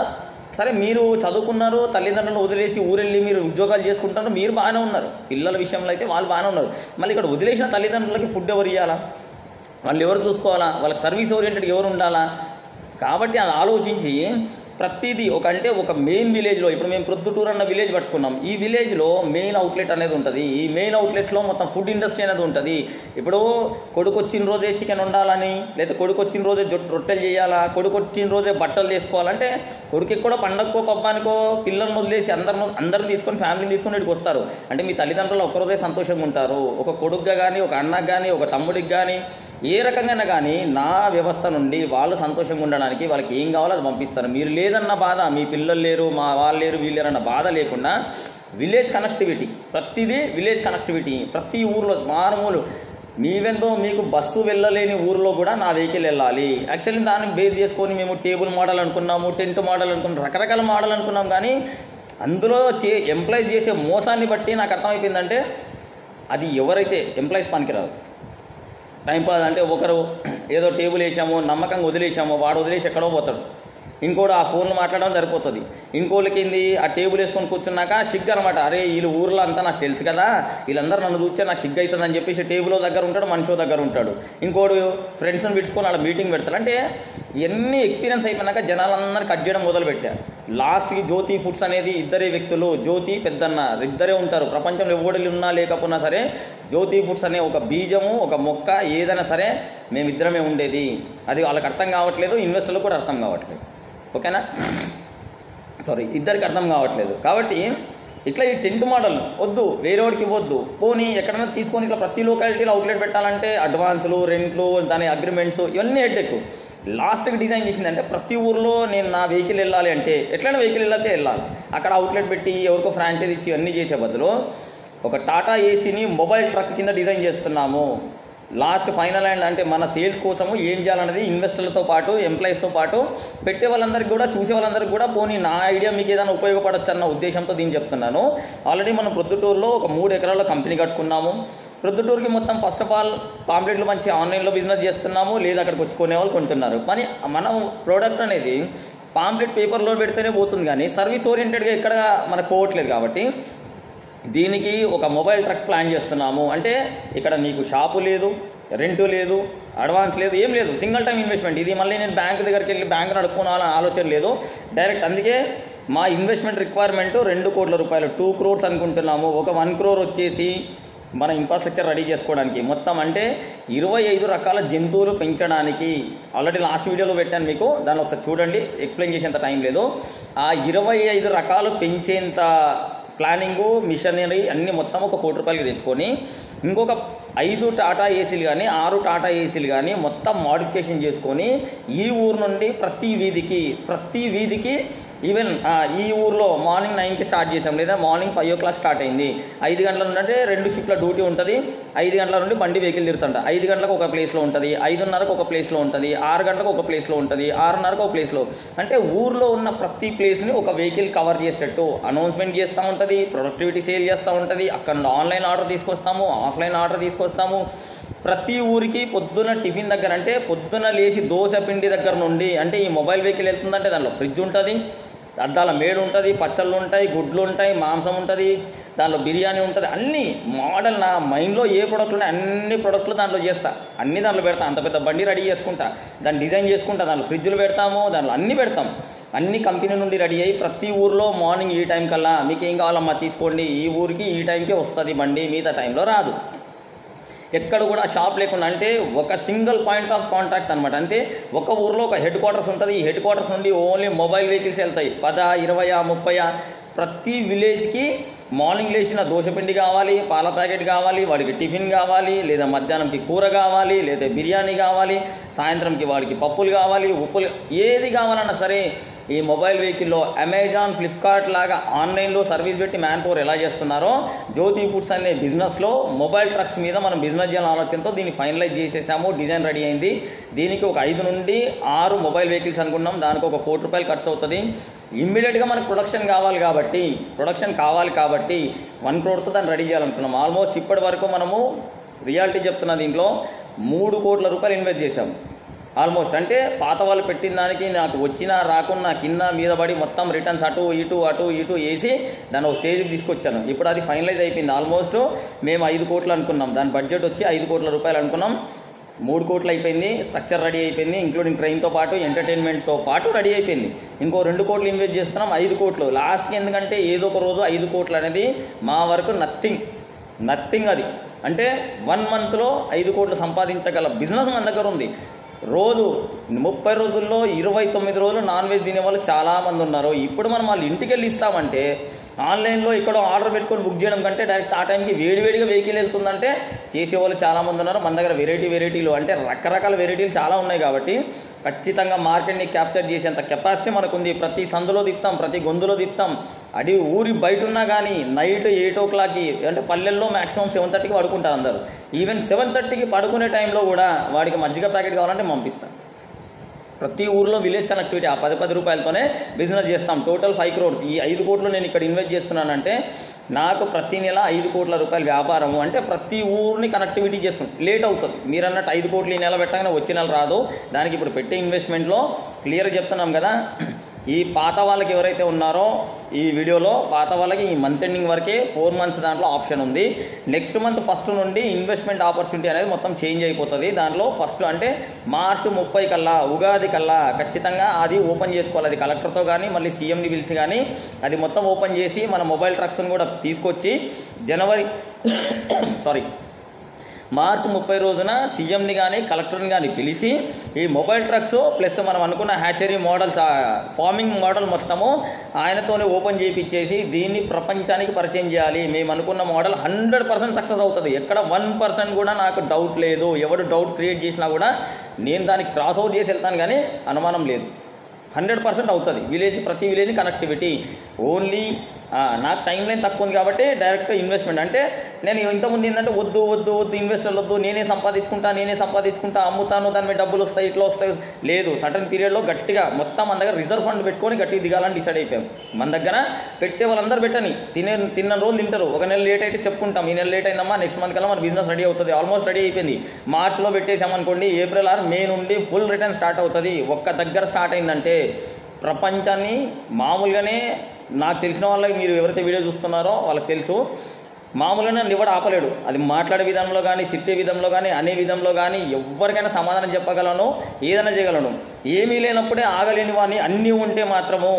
సరే మీరు చదువుకున్నారు, తల్లిదండ్రులను వదిలేసి ఊరెళ్ళి మీరు ఉద్యోగాలు చేసుకుంటున్నారు, మీరు బాగానే ఉన్నారు. పిల్లల విషయంలో అయితే వాళ్ళు బాగానే ఉన్నారు. మళ్ళీ ఇక్కడ వదిలేసిన తల్లిదండ్రులకి ఫుడ్ ఎవరు ఇవ్వాలా, వాళ్ళు ఎవరు చూసుకోవాలా, వాళ్ళకి సర్వీస్ ఓరియంటెడ్ ఎవరు ఉండాలా? కాబట్టి అది ఆలోచించి ప్రతిదీ ఒక మెయిన్ విలేజ్లో, ఇప్పుడు మేము ప్రొద్దుటూరు అన్న విలేజ్ పట్టుకున్నాం. ఈ విలేజ్లో మెయిన్ అవుట్లెట్ అనేది ఉంటుంది. ఈ మెయిన్ అవుట్లెట్లో మొత్తం ఫుడ్ ఇండస్ట్రీ అనేది ఉంటుంది. ఇప్పుడు కొడుకు వచ్చిన రోజే చికెన్ వండాలని, లేదా కొడుకు వచ్చిన రోజే రొట్టెలు చేయాలా, కొడుకు వచ్చిన రోజే బట్టలు చేసుకోవాలంటే, కొడుకు కూడా పండగకో పబ్బానికో పిల్లలను వదిలేసి అందరిని తీసుకొని ఫ్యామిలీని తీసుకొని ఇక్కడికి వస్తారు. అంటే మీ తల్లిదండ్రులు ఒక్కరోజే సంతోషంగా ఉంటారు. ఒక కొడుకుగా కానీ, ఒక అన్నకు కానీ, ఒక తమ్ముడికి కానీ, ఏ రకంగా కానీ నా వ్యవస్థ నుండి వాళ్ళు సంతోషంగా ఉండడానికి వాళ్ళకి ఏం కావాలో అది పంపిస్తారు. మీరు లేదన్న బాధ, మీ పిల్లలు లేరు, మా వాళ్ళు లేరు, వీళ్ళు లేరన్న బాధ లేకుండా విలేజ్ కనెక్టివిటీ, ప్రతిదీ విలేజ్ కనెక్టివిటీ. ప్రతి ఊర్లో మారుమూలు, మీవెందో మీకు బస్సు వెళ్ళలేని ఊరిలో కూడా నా వెహికల్ వెళ్ళాలి. యాక్చువల్లీ దాన్ని బేస్ చేసుకొని మేము టేబుల్ మోడల్ అనుకున్నాము, టెంట్ మోడల్ అనుకున్నాము, రకరకాల మోడల్ అనుకున్నాం. కానీ అందులో ఎంప్లాయీస్ చేసే మోసాన్ని బట్టి నాకు అర్థమైపోయిందంటే అది ఎవరైతే ఎంప్లాయీస్ పనికిరారు. టైంపాస్ అంటే ఒకరు ఏదో టేబుల్ వేసాము, నమ్మకంగా వదిలేసాము, వాడు వదిలేసి ఎక్కడో పోతాడు. ఇంకోటి ఆ ఫోన్లు మాట్లాడడం సరిపోతుంది. ఇంకోళ్ళకి ఏంది, ఆ టేబుల్ వేసుకొని కూర్చున్నాక సిగ్గు అనమాట. అరే వీళ్ళు ఊర్లో అంతా నాకు తెలుసు కదా, వీళ్ళందరూ నన్ను చూస్తే నాకు సిగ్గు అవుతుంది అని చెప్పేసి టేబుల్ దగ్గర ఉంటాడు, మనిషి దగ్గర ఉంటాడు. ఇంకోడు ఫ్రెండ్స్ని పిలుచుకొని అలా మీటింగ్ పెడతాడు. అంటే ఎన్ని ఎక్స్పీరియన్స్ అయిపోయినాక జనాలందరూ కట్ చేయడం మొదలుపెట్టారు. లాస్ట్కి జ్యోతి ఫుడ్స్ అనేది ఇద్దరే వ్యక్తులు, జ్యోతి పెద్దన్న ఇద్దరే ఉంటారు. ప్రపంచంలో ఎవడు ఉన్నా లేకపోయినా సరే జ్యోతి ఫుడ్స్ అనే ఒక బీజము, ఒక మొక్క ఏదైనా సరే మేమిద్దరమే ఉండేది. అది వాళ్ళకి అర్థం కావట్లేదు, ఇన్వెస్టర్లకు కూడా అర్థం కావట్లేదు. ఓకేనా, సారీ, ఇద్దరికి అర్థం కావట్లేదు. కాబట్టి ఇట్లా ఈ టెంట్ మోడల్ వద్దు, వేరేవాడికి ఇవ్వద్దు. పోనీ ఎక్కడైనా తీసుకొని ఇట్లా ప్రతి లొకాలిటీలో అవుట్లెట్ పెట్టాలంటే అడ్వాన్సులు, రెంట్లు, దాని అగ్రిమెంట్స్ ఇవన్నీ హెడ్డెక్. లాస్ట్కి డిజైన్ చేసింది అంటే ప్రతి ఊర్లో నేను నా వెహికల్ వెళ్ళాలి అంటే ఎట్లైనా వెహికల్ వెళ్ళాకే వెళ్ళాలి. అక్కడ అవుట్లెట్ పెట్టి ఎవరికో ఫ్రాంచైజ్ ఇచ్చి అన్నీ చేసే బదులు ఒక టాటా ఏసీని మొబైల్ ట్రక్ కింద డిజైన్ చేస్తున్నాము. లాస్ట్ ఫైనల్ అండ్ అంటే మన సేల్స్ కోసము ఏం చేయాలనేది ఇన్వెస్టర్లతో పాటు, ఎంప్లాయీస్తో పాటు పెట్టే వాళ్ళందరికీ కూడా, చూసే వాళ్ళందరికీ కూడా పోనీ నా ఐడియా మీకు ఏదైనా ఉపయోగపడచ్చు అన్న ఉద్దేశంతో దీన్ని చెప్తున్నాను. ఆల్రెడీ మనం ప్రొద్దుటూరులో ఒక 3 ఎకరాల కంపెనీ కట్టుకున్నాము. ప్రొద్దుటూరుకి మొత్తం ఫస్ట్ ఆఫ్ ఆల్ పాంప్లెట్లు మంచి ఆన్లైన్లో బిజినెస్ చేస్తున్నాము, లేదా అక్కడికి వచ్చి కొనేవాళ్ళు కొంటున్నారు. కానీ మనం ప్రోడక్ట్ అనేది పాంప్లెట్ పేపర్లో పెడితేనే పోతుంది, కానీ సర్వీస్ ఓరియంటెడ్గా ఎక్కడ మనకు పోవట్లేదు. కాబట్టి దీనికి ఒక మొబైల్ ట్రక్ ప్లాన్ చేస్తున్నాము. అంటే ఇక్కడ నీకు షాపు లేదు, రెంటు లేదు, అడ్వాన్స్ లేదు, ఏం లేదు, సింగిల్ టైం ఇన్వెస్ట్మెంట్. ఇది మళ్ళీ నేను బ్యాంక్ దగ్గరికి వెళ్ళి బ్యాంక్ నడుపుకోవాలని ఆలోచన లేదు, డైరెక్ట్. అందుకే మా ఇన్వెస్ట్మెంట్ రిక్వైర్మెంట్ 2 కోట్ల రూపాయలు, 2 crores అనుకుంటున్నాము. ఒక 1 crore వచ్చేసి మన ఇన్ఫ్రాస్ట్రక్చర్ రెడీ చేసుకోవడానికి, మొత్తం అంటే 25 రకాల జంతువులు పెంచడానికి. ఆల్రెడీ లాస్ట్ వీడియోలో పెట్టాను మీకు, దాన్ని ఒకసారి చూడండి, ఎక్స్ప్లెయిన్ చేసేంత టైం లేదు. ఆ 25 రకాలు పెంచేంత ప్లానింగు, మిషనరీ అన్నీ మొత్తం 1 కోటి రూపాయలకి తెచ్చుకొని ఇంకొక 5 టాటా ఏసీలు కానీ 6 టాటా ఏసీలు కానీ మొత్తం మోడిఫికేషన్ చేసుకొని ఈ ఊరు నుండి ప్రతి వీధికి ఈవెన్ ఈ ఊర్లో మార్నింగ్ 9కి స్టార్ట్ చేసాం, లేదా మార్నింగ్ 5 o'clock స్టార్ట్ అయింది. 5 గంటల నుండి అంటే 2 షిఫ్ట్ల డ్యూటీ ఉంటుంది. 5 గంటల నుండి బండి వెహికల్ తిరుగుతుంట. 5 గంటలకు ఒక ప్లేస్లో ఉంటుంది, 5:30కు ఒక ప్లేస్లో ఉంటుంది, 6 గంటలకు ఒక ప్లేస్లో ఉంటుంది, 6:30కు ఒక ప్లేస్లో. అంటే ఊర్లో ఉన్న ప్రతి ప్లేస్ని ఒక వెహికల్ కవర్ చేసేటట్టు అనౌన్స్మెంట్ చేస్తూ ఉంటుంది, ప్రొడక్టివిటీ సేల్ చేస్తూ ఉంటుంది. అక్కడ ఆన్లైన్ ఆర్డర్ తీసుకొస్తాము, ఆఫ్లైన్ ఆర్డర్ తీసుకొస్తాము. ప్రతి ఊరికి పొద్దున టిఫిన్ దగ్గర, అంటే పొద్దున లేచి దోశ పిండి దగ్గర నుండి, అంటే ఈ మొబైల్ వెహికల్ వెళ్తుందంటే దానిలో ఫ్రిడ్జ్ ఉంటుంది, అద్దాల మేడు ఉంటుంది, పచ్చళ్ళు ఉంటాయి, గుడ్లు ఉంటాయి, మాంసం ఉంటుంది, దానిలో బిర్యానీ ఉంటుంది. అన్ని మోడల్ నా మైండ్లో ఏ ప్రొడక్ట్లు ఉన్నాయి అన్ని ప్రొడక్ట్లు దాంట్లో చేస్తా, అన్ని దాంట్లో పెడతా. అంత పెద్ద బండి రెడీ చేసుకుంటా, దాన్ని డిజైన్ చేసుకుంటా, దాంట్లో ఫ్రిడ్జ్లు పెడతాము, దాంట్లో అన్నీ పెడతాం. అన్ని కంపెనీ నుండి రెడీ అయ్యి ప్రతి ఊర్లో మార్నింగ్ ఈ టైం కల్లా మీకు ఏం కావాలమ్మా తీసుకోండి, ఈ ఊరికి ఈ టైంకే వస్తుంది బండి, మిగతా టైంలో రాదు. ఎక్కడ కూడా షాప్ లేకుండా, అంటే ఒక సింగిల్ పాయింట్ ఆఫ్ కాంటాక్ట్ అనమాట. అంటే ఒక ఊర్లో ఒక హెడ్ క్వార్టర్స్ ఉంటుంది. ఈ హెడ్ క్వార్టర్స్ నుండి ఓన్లీ మొబైల్ వెహికల్స్ వెళ్తాయి. 10, 20, 30 ప్రతి విలేజ్కి మార్నింగ్ లేచిన దోశపిండి కావాలి, పాల ప్యాకెట్ కావాలి, వాడికి టిఫిన్ కావాలి, లేదా మధ్యాహ్నంకి కూర కావాలి, లేదా బిర్యానీ కావాలి, సాయంత్రంకి వాడికి పప్పులు కావాలి, ఉప్పులు, ఏది కావాలన్నా సరే ఈ మొబైల్ వెహికల్లో అమెజాన్, ఫ్లిప్కార్ట్ లాగా ఆన్లైన్లో సర్వీస్ పెట్టి మ్యాన్ పవర్ ఎలా చేస్తున్నారో, జ్యోతి ఫుడ్స్ అనే బిజినెస్లో మొబైల్ ట్రక్స్ మీద మనం బిజినెస్ చేయాలని ఆలోచనతో దీన్ని ఫైనలైజ్ చేసేసాము. డిజైన్ రెడీ అయింది. దీనికి ఒక 5 నుండి 6 మొబైల్ వెహికల్స్ అనుకున్నాం. దానికి 1 కోటి రూపాయలు ఖర్చు అవుతుంది. ఇమ్మీడియట్గా మనకు ప్రొడక్షన్ కావాలి కాబట్టి 1 crore దాన్ని రెడీ చేయాలనుకున్నాం. ఆల్మోస్ట్ ఇప్పటి వరకు మనము రియాలిటీ చెప్తున్న దీంట్లో 3 కోట్ల రూపాయలు ఇన్వెస్ట్ చేశాం ఆల్మోస్ట్. అంటే పాత వాళ్ళు పెట్టిన దానికి నాకు వచ్చినా రాకున్నా కింద మీద పడి మొత్తం రిటర్న్స్ అటు ఇటు వేసి దాన్ని ఒక స్టేజ్కి తీసుకొచ్చాను. ఇప్పుడు అది ఫైనలైజ్ అయిపోయింది. ఆల్మోస్ట్ మేము 5 కోట్లు అనుకున్నాం, దాని బడ్జెట్ వచ్చి 5 కోట్ల రూపాయలు అనుకున్నాం. 3 కోట్లు అయిపోయింది, స్ట్రక్చర్ రెడీ అయిపోయింది, ఇంక్లూడింగ్ ట్రైన్తో పాటు ఎంటర్టైన్మెంట్తో పాటు రెడీ అయిపోయింది. ఇంకో 2 కోట్లు ఇన్వెస్ట్ చేస్తున్నాం, 5 కోట్లు లాస్ట్కి. ఎందుకంటే ఏదో ఒక రోజు 5 కోట్లు అనేది మా వరకు నథింగ్ అది. అంటే 1 మంత్లో 5 కోట్లు సంపాదించగల బిజినెస్ మన దగ్గర ఉంది. రోజు 30 రోజుల్లో 29 రోజులు నాన్ వెజ్ తినేవాళ్ళు చాలామంది ఉన్నారు. ఇప్పుడు మనం వాళ్ళ ఇంటికి వెళ్ళి ఇస్తామంటే ఆన్లైన్లో ఎక్కడో ఆర్డర్ పెట్టుకొని బుక్ చేయడం కంటే డైరెక్ట్ ఆ టైంకి వేడివేడిగా వెహికల్ వెళ్తుందంటే చేసేవాళ్ళు చాలామంది ఉన్నారు. మన దగ్గర వెరైటీలు అంటే రకరకాల వెరైటీలు చాలా ఉన్నాయి. కాబట్టి ఖచ్చితంగా మార్కెట్ని క్యాప్చర్ చేసేంత కెపాసిటీ మనకు ఉంది. ప్రతి సందులో తిప్తాం, ప్రతి గొంతులో తిప్తాం. అది ఊరి బయట ఉన్నా కానీ నైట్ 8 o'clockకి అంటే పల్లెల్లో మ్యాక్సిమం 7:30కి పడుకుంటారు అందరూ. ఈవెన్ 7:30కి పడుకునే టైంలో కూడా వాడికి మజ్జిగ ప్యాకెట్ కావాలంటే పంపిస్తాం. ప్రతి ఊర్లో విలేజ్ కనెక్టివిటీ ఆ 10 రూపాయలతోనే బిజినెస్ చేస్తాం. Total 5 crores. ఈ 5 కోట్లు నేను ఇక్కడ ఇన్వెస్ట్ చేస్తున్నానంటే నాకు ప్రతి నెల 5 కోట్ల రూపాయల వ్యాపారము. అంటే ప్రతి ఊరిని కనెక్టివిటీ చేసుకుంటాం. లేట్ అవుతుంది. మీరు అన్నట్టు 5 కోట్లు ఈ నెల పెట్టగానే వచ్చే నెల రాదు. దానికి ఇప్పుడు పెట్టే ఇన్వెస్ట్మెంట్లో క్లియర్గా చెప్తున్నాం కదా. ఈ పాత వాళ్ళకి ఎవరైతే ఉన్నారో ఈ వీడియోలో పాత వాళ్ళకి ఈ మంత్ ఎండింగ్ వరకే 4 months దాంట్లో ఆప్షన్ ఉంది. నెక్స్ట్ మంత్ 1st నుండి ఇన్వెస్ట్మెంట్ ఆపర్చునిటీ అనేది మొత్తం చేంజ్ అయిపోతుంది. దాంట్లో ఫస్ట్ అంటే మార్చి 30 కల్లా ఉగాది కల్లా ఖచ్చితంగా అది ఓపెన్ చేసుకోవాలి. అది కలెక్టర్తో కానీ మళ్ళీ సీఎంని పిలిచి కానీ అది మొత్తం ఓపెన్ చేసి మన మొబైల్ ట్రక్స్ని కూడా తీసుకొచ్చి మార్చి 30 రోజున సీఎంని కానీ కలెక్టర్ని కానీ పిలిచి ఈ మొబైల్ ట్రక్స్ ప్లస్ మనం అనుకున్న హ్యాచరీ మోడల్స్ ఫార్మింగ్ మోడల్ మొత్తము ఆయనతోనే ఓపెన్ చేయించేసి దీన్ని ప్రపంచానికి పరిచయం చేయాలి. మేము అనుకున్న మోడల్ 100% సక్సెస్ అవుతుంది. ఎక్కడ 1% కూడా నాకు డౌట్ లేదు. ఎవడు డౌట్ క్రియేట్ చేసినా కూడా నేను దానికి క్రాస్ అవుట్ చేసి వెళ్తాను కానీ అనుమానం లేదు. 100% అవుతుంది. ప్రతి విలేజ్ కనెక్టివిటీ. ఓన్లీ నాకు టైం లైన్ తక్కువ ఉంది కాబట్టి డైరెక్ట్ ఇన్వెస్ట్మెంట్. అంటే నేను ఇంతకుముందు ఏంటంటే వద్దు ఇన్వెస్టర్లు వద్దు, నేనే సంపాదించుకుంటా అమ్ముతాను, దాని మీద డబ్బులు వస్తాయి, ఇట్లా వస్తాయి. లేదు, సర్టన్ పీరియడ్లో గట్టిగా మొత్తం మన దగ్గర రిజర్వ్ ఫండ్ పెట్టుకొని గట్టిగా దిగాలని డిసైడ్ అయిపోయాం. మన దగ్గర పెట్టే వాళ్ళందరూ పెట్టని తిన్న రోజులు తింటారు. ఒక నెల లేట్ అయితే చెప్పుకుంటాం, ఈ నెల లేట్ అయిందమ్మా, నెక్స్ట్ మంత్ కల్లా మన బిజినెస్ రెడీ అవుతుంది. ఆల్మోస్ట్ రెడీ అయిపోయింది. మార్చిలో పెట్టేసామనుకోండి, ఏప్రిల్ ఆర్ మే నుండి ఫుల్ రిటర్న్ స్టార్ట్ అవుతుంది. ఒక్క దగ్గర స్టార్ట్ అయిందంటే ప్రపంచాన్ని మామూలుగానే నాకు తెలిసిన వాళ్ళకి మీరు ఎవరైతే వీడియో చూస్తున్నారో వాళ్ళకి తెలుసు, మామూలుగా నన్ను ఎవడు ఆపలేడు. అది మాట్లాడే విధానంలో కానీ, తిట్టే విధంలో కానీ, అనే విధంలో కానీ ఎవరికైనా సమాధానం చెప్పగలను, ఏదైనా చేయగలను. ఏమీ లేనప్పుడే ఆగలేని వాడిని. అన్నీ ఉంటే మాత్రము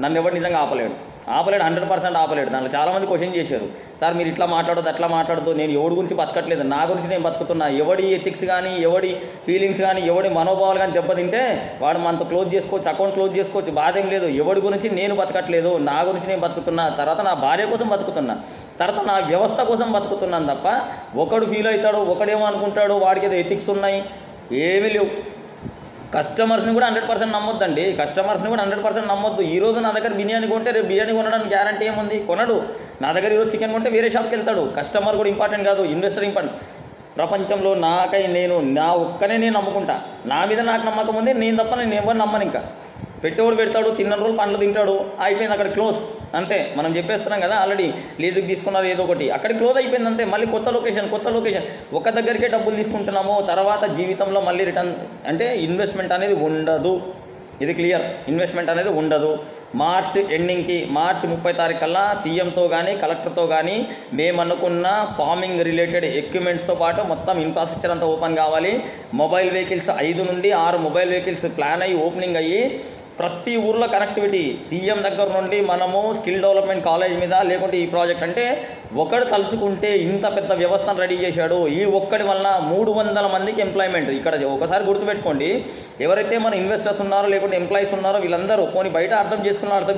నన్ను ఎవరు నిజంగా ఆపలేడు. 100% ఆపలేడు. దాంట్లో చాలామంది క్వశ్చన్ చేశారు, సార్ మీరు ఇట్లా మాట్లాడొద్దు, అట్లా మాట్లాడద్దు, నేను ఎవడి గురించి బతకట్లేదు, నా గురించి నేను బతుకుతున్నా. ఎవడి ఎథిక్స్ కానీ, ఎవడి ఫీలింగ్స్ కానీ, ఎవడి మనోభావాలు కానీ దెబ్బతింటే వాడు మనతో క్లోజ్ చేసుకోవచ్చు, అకౌంట్ క్లోజ్ చేసుకోవచ్చు, బాధ ఏం లేదు. ఎవడి గురించి నేను బతకట్లేదు, నా గురించి నేను బతుకుతున్నా. తర్వాత నా భార్య కోసం బతుకుతున్నా, తర్వాత నా వ్యవస్థ కోసం బతుకుతున్నాను తప్ప ఒకడు ఫీల్ అవుతాడు, ఒకడేమో అనుకుంటాడు, వాడికి ఏదో ఎథిక్స్ ఉన్నాయి, ఏమీ లేవు. కస్టమర్స్ని కూడా 100% నమ్మొద్దండి. కస్టమర్స్ని కూడా 100% నమ్మొద్దు. ఈరోజు నా దగ్గర బిర్యానీ కొంటే రేపు బిర్యానీ కొనడానికి గ్యారంటీ ఏముంది? కొనడు. నా దగ్గర ఈరోజు చికెన్ కొంటే వేరే షాప్కి వెళ్తాడు. కస్టమర్ కూడా ఇంపార్టెంట్ కాదు, ఇన్వెస్టర్ ఇంపార్టెంట్. ప్రపంచంలో నా ఒక్కనే నేను నమ్ముకుంటా. నా మీద నాకు నమ్మకం ఉంది, నేను తప్ప నేను ఎవరు నమ్మను. ఇంకా పెట్టేవాడు పెడతాడు, తిన్న రోజులు పండ్లు తింటాడు, అయిపోయింది, అక్కడ క్లోజ్. అంతే. మనం చెప్పేస్తున్నాం కదా, ఆల్రెడీ లీజుకి తీసుకున్నారు ఏదో ఒకటి, అక్కడ క్లోజ్ అయిపోయింది అంతే. మళ్ళీ కొత్త లొకేషన్. ఒక దగ్గరికే డబ్బులు తీసుకుంటున్నాము, తర్వాత జీవితంలో మళ్ళీ రిటర్న్ అంటే ఇన్వెస్ట్మెంట్ అనేది ఉండదు. ఇది క్లియర్. ఇన్వెస్ట్మెంట్ అనేది ఉండదు. మార్చ్ ఎండింగ్కి, మార్చి 30 తారీఖు కల్లా సీఎంతో కానీ కలెక్టర్తో కానీ మేము అనుకున్న ఫార్మింగ్ రిలేటెడ్ ఎక్విప్మెంట్స్తో పాటు మొత్తం ఇన్ఫ్రాస్ట్రక్చర్ అంతా ఓపెన్ కావాలి. మొబైల్ వెహికల్స్ 5 నుండి 6 మొబైల్ వెహికల్స్ ప్లాన్ అయ్యి ఓపెనింగ్ అయ్యి ప్రతి ఊర్లో కనెక్టివిటీ. సీఎం దగ్గర నుండి మనము స్కిల్ డెవలప్మెంట్ కాలేజ్ మీద, లేకుంటే ఈ ప్రాజెక్ట్ అంటే ఒకడు తలుచుకుంటే ఇంత పెద్ద వ్యవస్థను రెడీ చేశాడు. ఈ ఒక్కడి వల్ల 300 మందికి ఎంప్లాయ్మెంట్. ఇక్కడ ఒకసారి గుర్తుపెట్టుకోండి, ఎవరైతే మన ఇన్వెస్టర్స్ ఉన్నారో లేకుంటే ఎంప్లాయీస్ ఉన్నారో వీళ్ళందరూ పోనీ బయట అర్థం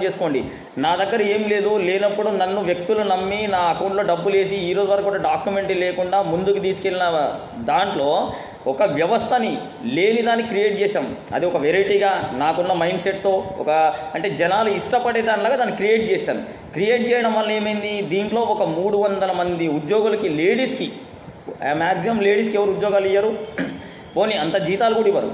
చేసుకోండి. నా దగ్గర ఏం లేదు, లేనప్పుడు నన్ను వ్యక్తులు నమ్మి నా అకౌంట్లో డబ్బులు వేసి ఈ రోజు వరకు కూడా డాక్యుమెంట్ లేకుండా ముందుకు తీసుకెళ్ళిన దాంట్లో ఒక వ్యవస్థని లేని దాన్ని క్రియేట్ చేసాం. అది ఒక వెరైటీగా నాకున్న మైండ్ సెట్తో ఒక అంటే జనాలు ఇష్టపడే దానిలాగా దాన్ని క్రియేట్ చేశాను. క్రియేట్ చేయడం వల్ల ఏమైంది, దీంట్లో ఒక 300 మంది ఉద్యోగులకి, లేడీస్కి, మ్యాక్సిమం లేడీస్కి ఎవరు ఉద్యోగాలు ఇవ్వరు, పోనీ అంత జీతాలు కూడా ఇవ్వరు.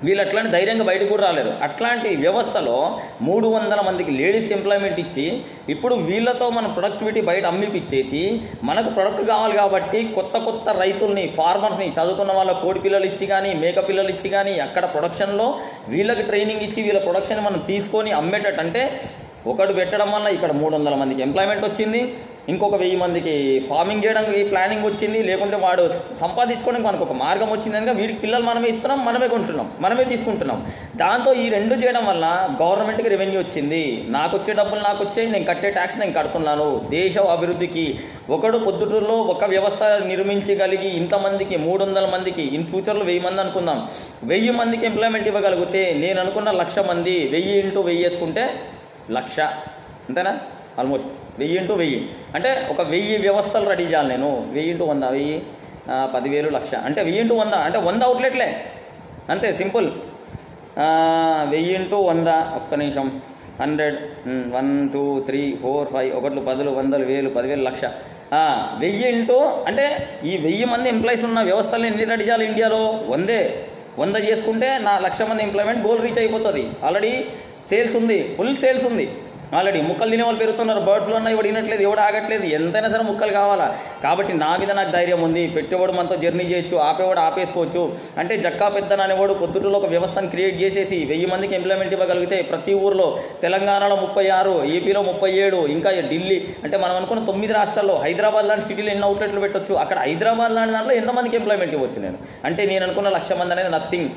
వీళ్ళు అట్లాంటి ధైర్యంగా బయటకు కూడా రాలేరు. అట్లాంటి వ్యవస్థలో 300 మందికి లేడీస్కి ఎంప్లాయ్మెంట్ ఇచ్చి ఇప్పుడు వీళ్ళతో మన ప్రొడక్టివిటీ బయట అమ్మిపిచ్చేసి మనకు ప్రొడక్ట్ కావాలి కాబట్టి కొత్త రైతుల్ని, ఫార్మర్స్ని, చదువుకున్న వాళ్ళ కోడి పిల్లలు ఇచ్చి కానీ, మేక పిల్లలు ఇచ్చి కానీ అక్కడ ప్రొడక్షన్లో వీళ్ళకి ట్రైనింగ్ ఇచ్చి వీళ్ళ ప్రొడక్షన్ మనం తీసుకొని అమ్మేటట్టు. అంటే ఒకడు పెట్టడం వల్ల ఇక్కడ 300 మందికి ఎంప్లాయ్మెంట్ వచ్చింది. ఇంకొక 1000 మందికి ఫార్మింగ్ చేయడానికి ప్లానింగ్ వచ్చింది, లేకుంటే వాడు సంపాదించుకోవడానికి మనకు ఒక మార్గం వచ్చింది కనుక వీడికి పిల్లలు మనమే ఇస్తున్నాం, మనమే కొంటున్నాం, మనమే తీసుకుంటున్నాం. దాంతో ఈ 2 చేయడం వల్ల గవర్నమెంట్కి రెవెన్యూ వచ్చింది, నాకు వచ్చే డబ్బులు నాకు వచ్చాయి, నేను కట్టే ట్యాక్స్ నేను కడుతున్నాను. దేశ అభివృద్ధికి ఒకడు పొద్దుటూరులో ఒక వ్యవస్థ నిర్మించగలిగి ఇంతమందికి 300 మందికి ఇన్ ఫ్యూచర్లో 1000 మంది అనుకుందాం, 1000 మందికి ఎంప్లాయ్మెంట్ ఇవ్వగలిగితే నేను అనుకున్న 1,00,000 మంది 1000 × 1000 వేసుకుంటే 1,00,000 అంతేనా, ఆల్మోస్ట్ 1000 × 1000 అంటే ఒక 1000 వ్యవస్థలు రెడీ చేయాలి నేను. 1000 × 100 1000 10,000 1,00,000 అంటే 1000 × 100 అంటే 100 అవుట్లెట్లే అంతే సింపుల్. 1000 × 100 ఒక్క నిమిషం 100 1 2 3 4 5 1 10 100 1000 10,000 1,00,000 1000 అంటే ఈ 1000 మంది ఎంప్లాయీస్ ఉన్న వ్యవస్థలను ఎన్ని రెడీ చేయాలి ఇండియాలో? 100 చేసుకుంటే నా 1,00,000 మంది ఎంప్లాయ్మెంట్ గోల్ రీచ్ అయిపోతుంది. ఆల్రెడీ సేల్స్ ఉంది, ఫుల్ సేల్స్ ఉంది. ఆల్రెడీ ముక్కలు తినే వాళ్ళు పెరుగుతున్నారు, బర్డ్ ఫ్లూ అన్న ఎవడు తినట్లేదు, ఎవడు ఆగట్లేదు, ఎంతైనా సరే ముక్కలు కావాలా. కాబట్టి నా మీద నాకు ధైర్యం ఉంది, పెట్టేవాడు మనతో జర్నీ చేయొచ్చు, ఆపేవాడు ఆపేసుకోవచ్చు. అంటే జక్కా పెద్దన అనేవాడు పొద్దుటలో ఒక వ్యవస్థను క్రియేట్ చేసేసి 1000 మందికి ఎంప్లాయ్మెంట్ ఇవ్వగలిగితే ప్రతి ఊర్లో, తెలంగాణలో 36, ఏపీలో 37, ఇంకా ఢిల్లీ అంటే మనం అనుకున్న 9 రాష్ట్రాల్లో, హైదరాబాద్ లాంటి సిటీలో ఎన్ని అవుట్లెట్లు పెట్టవచ్చు, అక్కడ హైదరాబాద్ లాంటి దాంట్లో ఎంతమందికి ఎంప్లాయ్మెంట్ ఇవ్వచ్చు నేను. అంటే నేను అనుకున్న 1,00,000 మంది అనేది నథింగ్.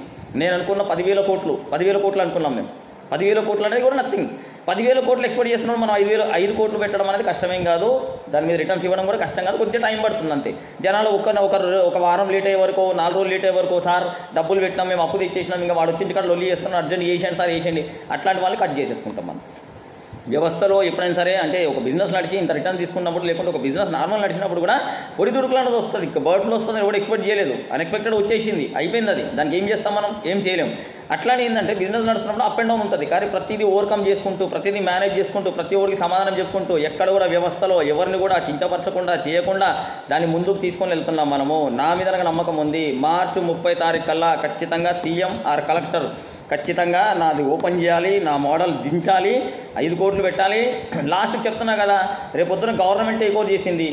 నేను అనుకున్న 10,000 కోట్లు అనుకున్నాం మేము. 10,000 కోట్లు అనేది కూడా నథింగ్. 10,000 కోట్లు ఎక్స్పెక్ట్ చేస్తున్నాం మనం. 5 కోట్లు పెట్టడం అనేది కష్టమేం కాదు, దాని మీద రిటర్న్స్ ఇవ్వడం కూడా కష్టం కాదు, కొద్దిగా టైం పడుతుంది అంతే. జనాలు ఒక వారం లేట్ అయ్యే వరకు, 4 రోజులు లేట్ అయ్యే వరకు, సార్ డబ్బులు పెట్టినాం, మేము అప్పు తెచ్చేసినాం, ఇంకా వాడు వచ్చి ఇక్కడ లొల్లి చేస్తున్నాం, అర్జెంట్ చేసేయండి సార్ వేసేయండి, అట్లాంటి వాళ్ళు కట్ చేసేసుకుంటాం మనం. వ్యవస్థలో ఎప్పుడైనా సరే అంటే ఒక బిజినెస్ నడిచి ఇంత రిటర్న్ తీసుకున్నప్పుడు, లేకుంటే ఒక బిజినెస్ నార్మల్ నడిచినప్పుడు కూడా పొడిదుడుకులు అనేది వస్తుంది, బర్డ్ ఫ్లూ వస్తుంది, ఎవరు ఎక్స్పెక్ట్ చేయలేదు, అన్ఎక్స్పెక్టెడ్ వచ్చేసింది, అయిపోయింది అది, దానికి ఏం చేస్తాం మనం, ఏం చేయలేం. అట్లానే ఏంటంటే బిజినెస్ నడుస్తున్నప్పుడు అప్ అండ్ డౌన్ ఉంటుంది, కానీ ప్రతిదీ ఓవర్కమ్ చేసుకుంటూ, ప్రతిదీ మేనేజ్ చేసుకుంటూ, ప్రతి ఒక్కరికి సమాధానం చెప్పుకుంటూ, ఎక్కడ కూడా వ్యవస్థలో ఎవరిని కూడా కించపరచకుండా చేయకుండా దాన్ని ముందుకు తీసుకొని వెళ్తున్నాం మనము. నా మీద నాకు నమ్మకం ఉంది. మార్చి 30 తారీఖు కల్లా ఖచ్చితంగా సీఎం ఆర్ కలెక్టర్ ఖచ్చితంగా నాది ఓపెన్ చేయాలి, నా మోడల్ దించాలి, 5 కోట్లు పెట్టాలి. లాస్ట్కి చెప్తున్నా కదా, రేపొద్దున గవర్నమెంట్ టేక్ ఓవర్ చేసింది,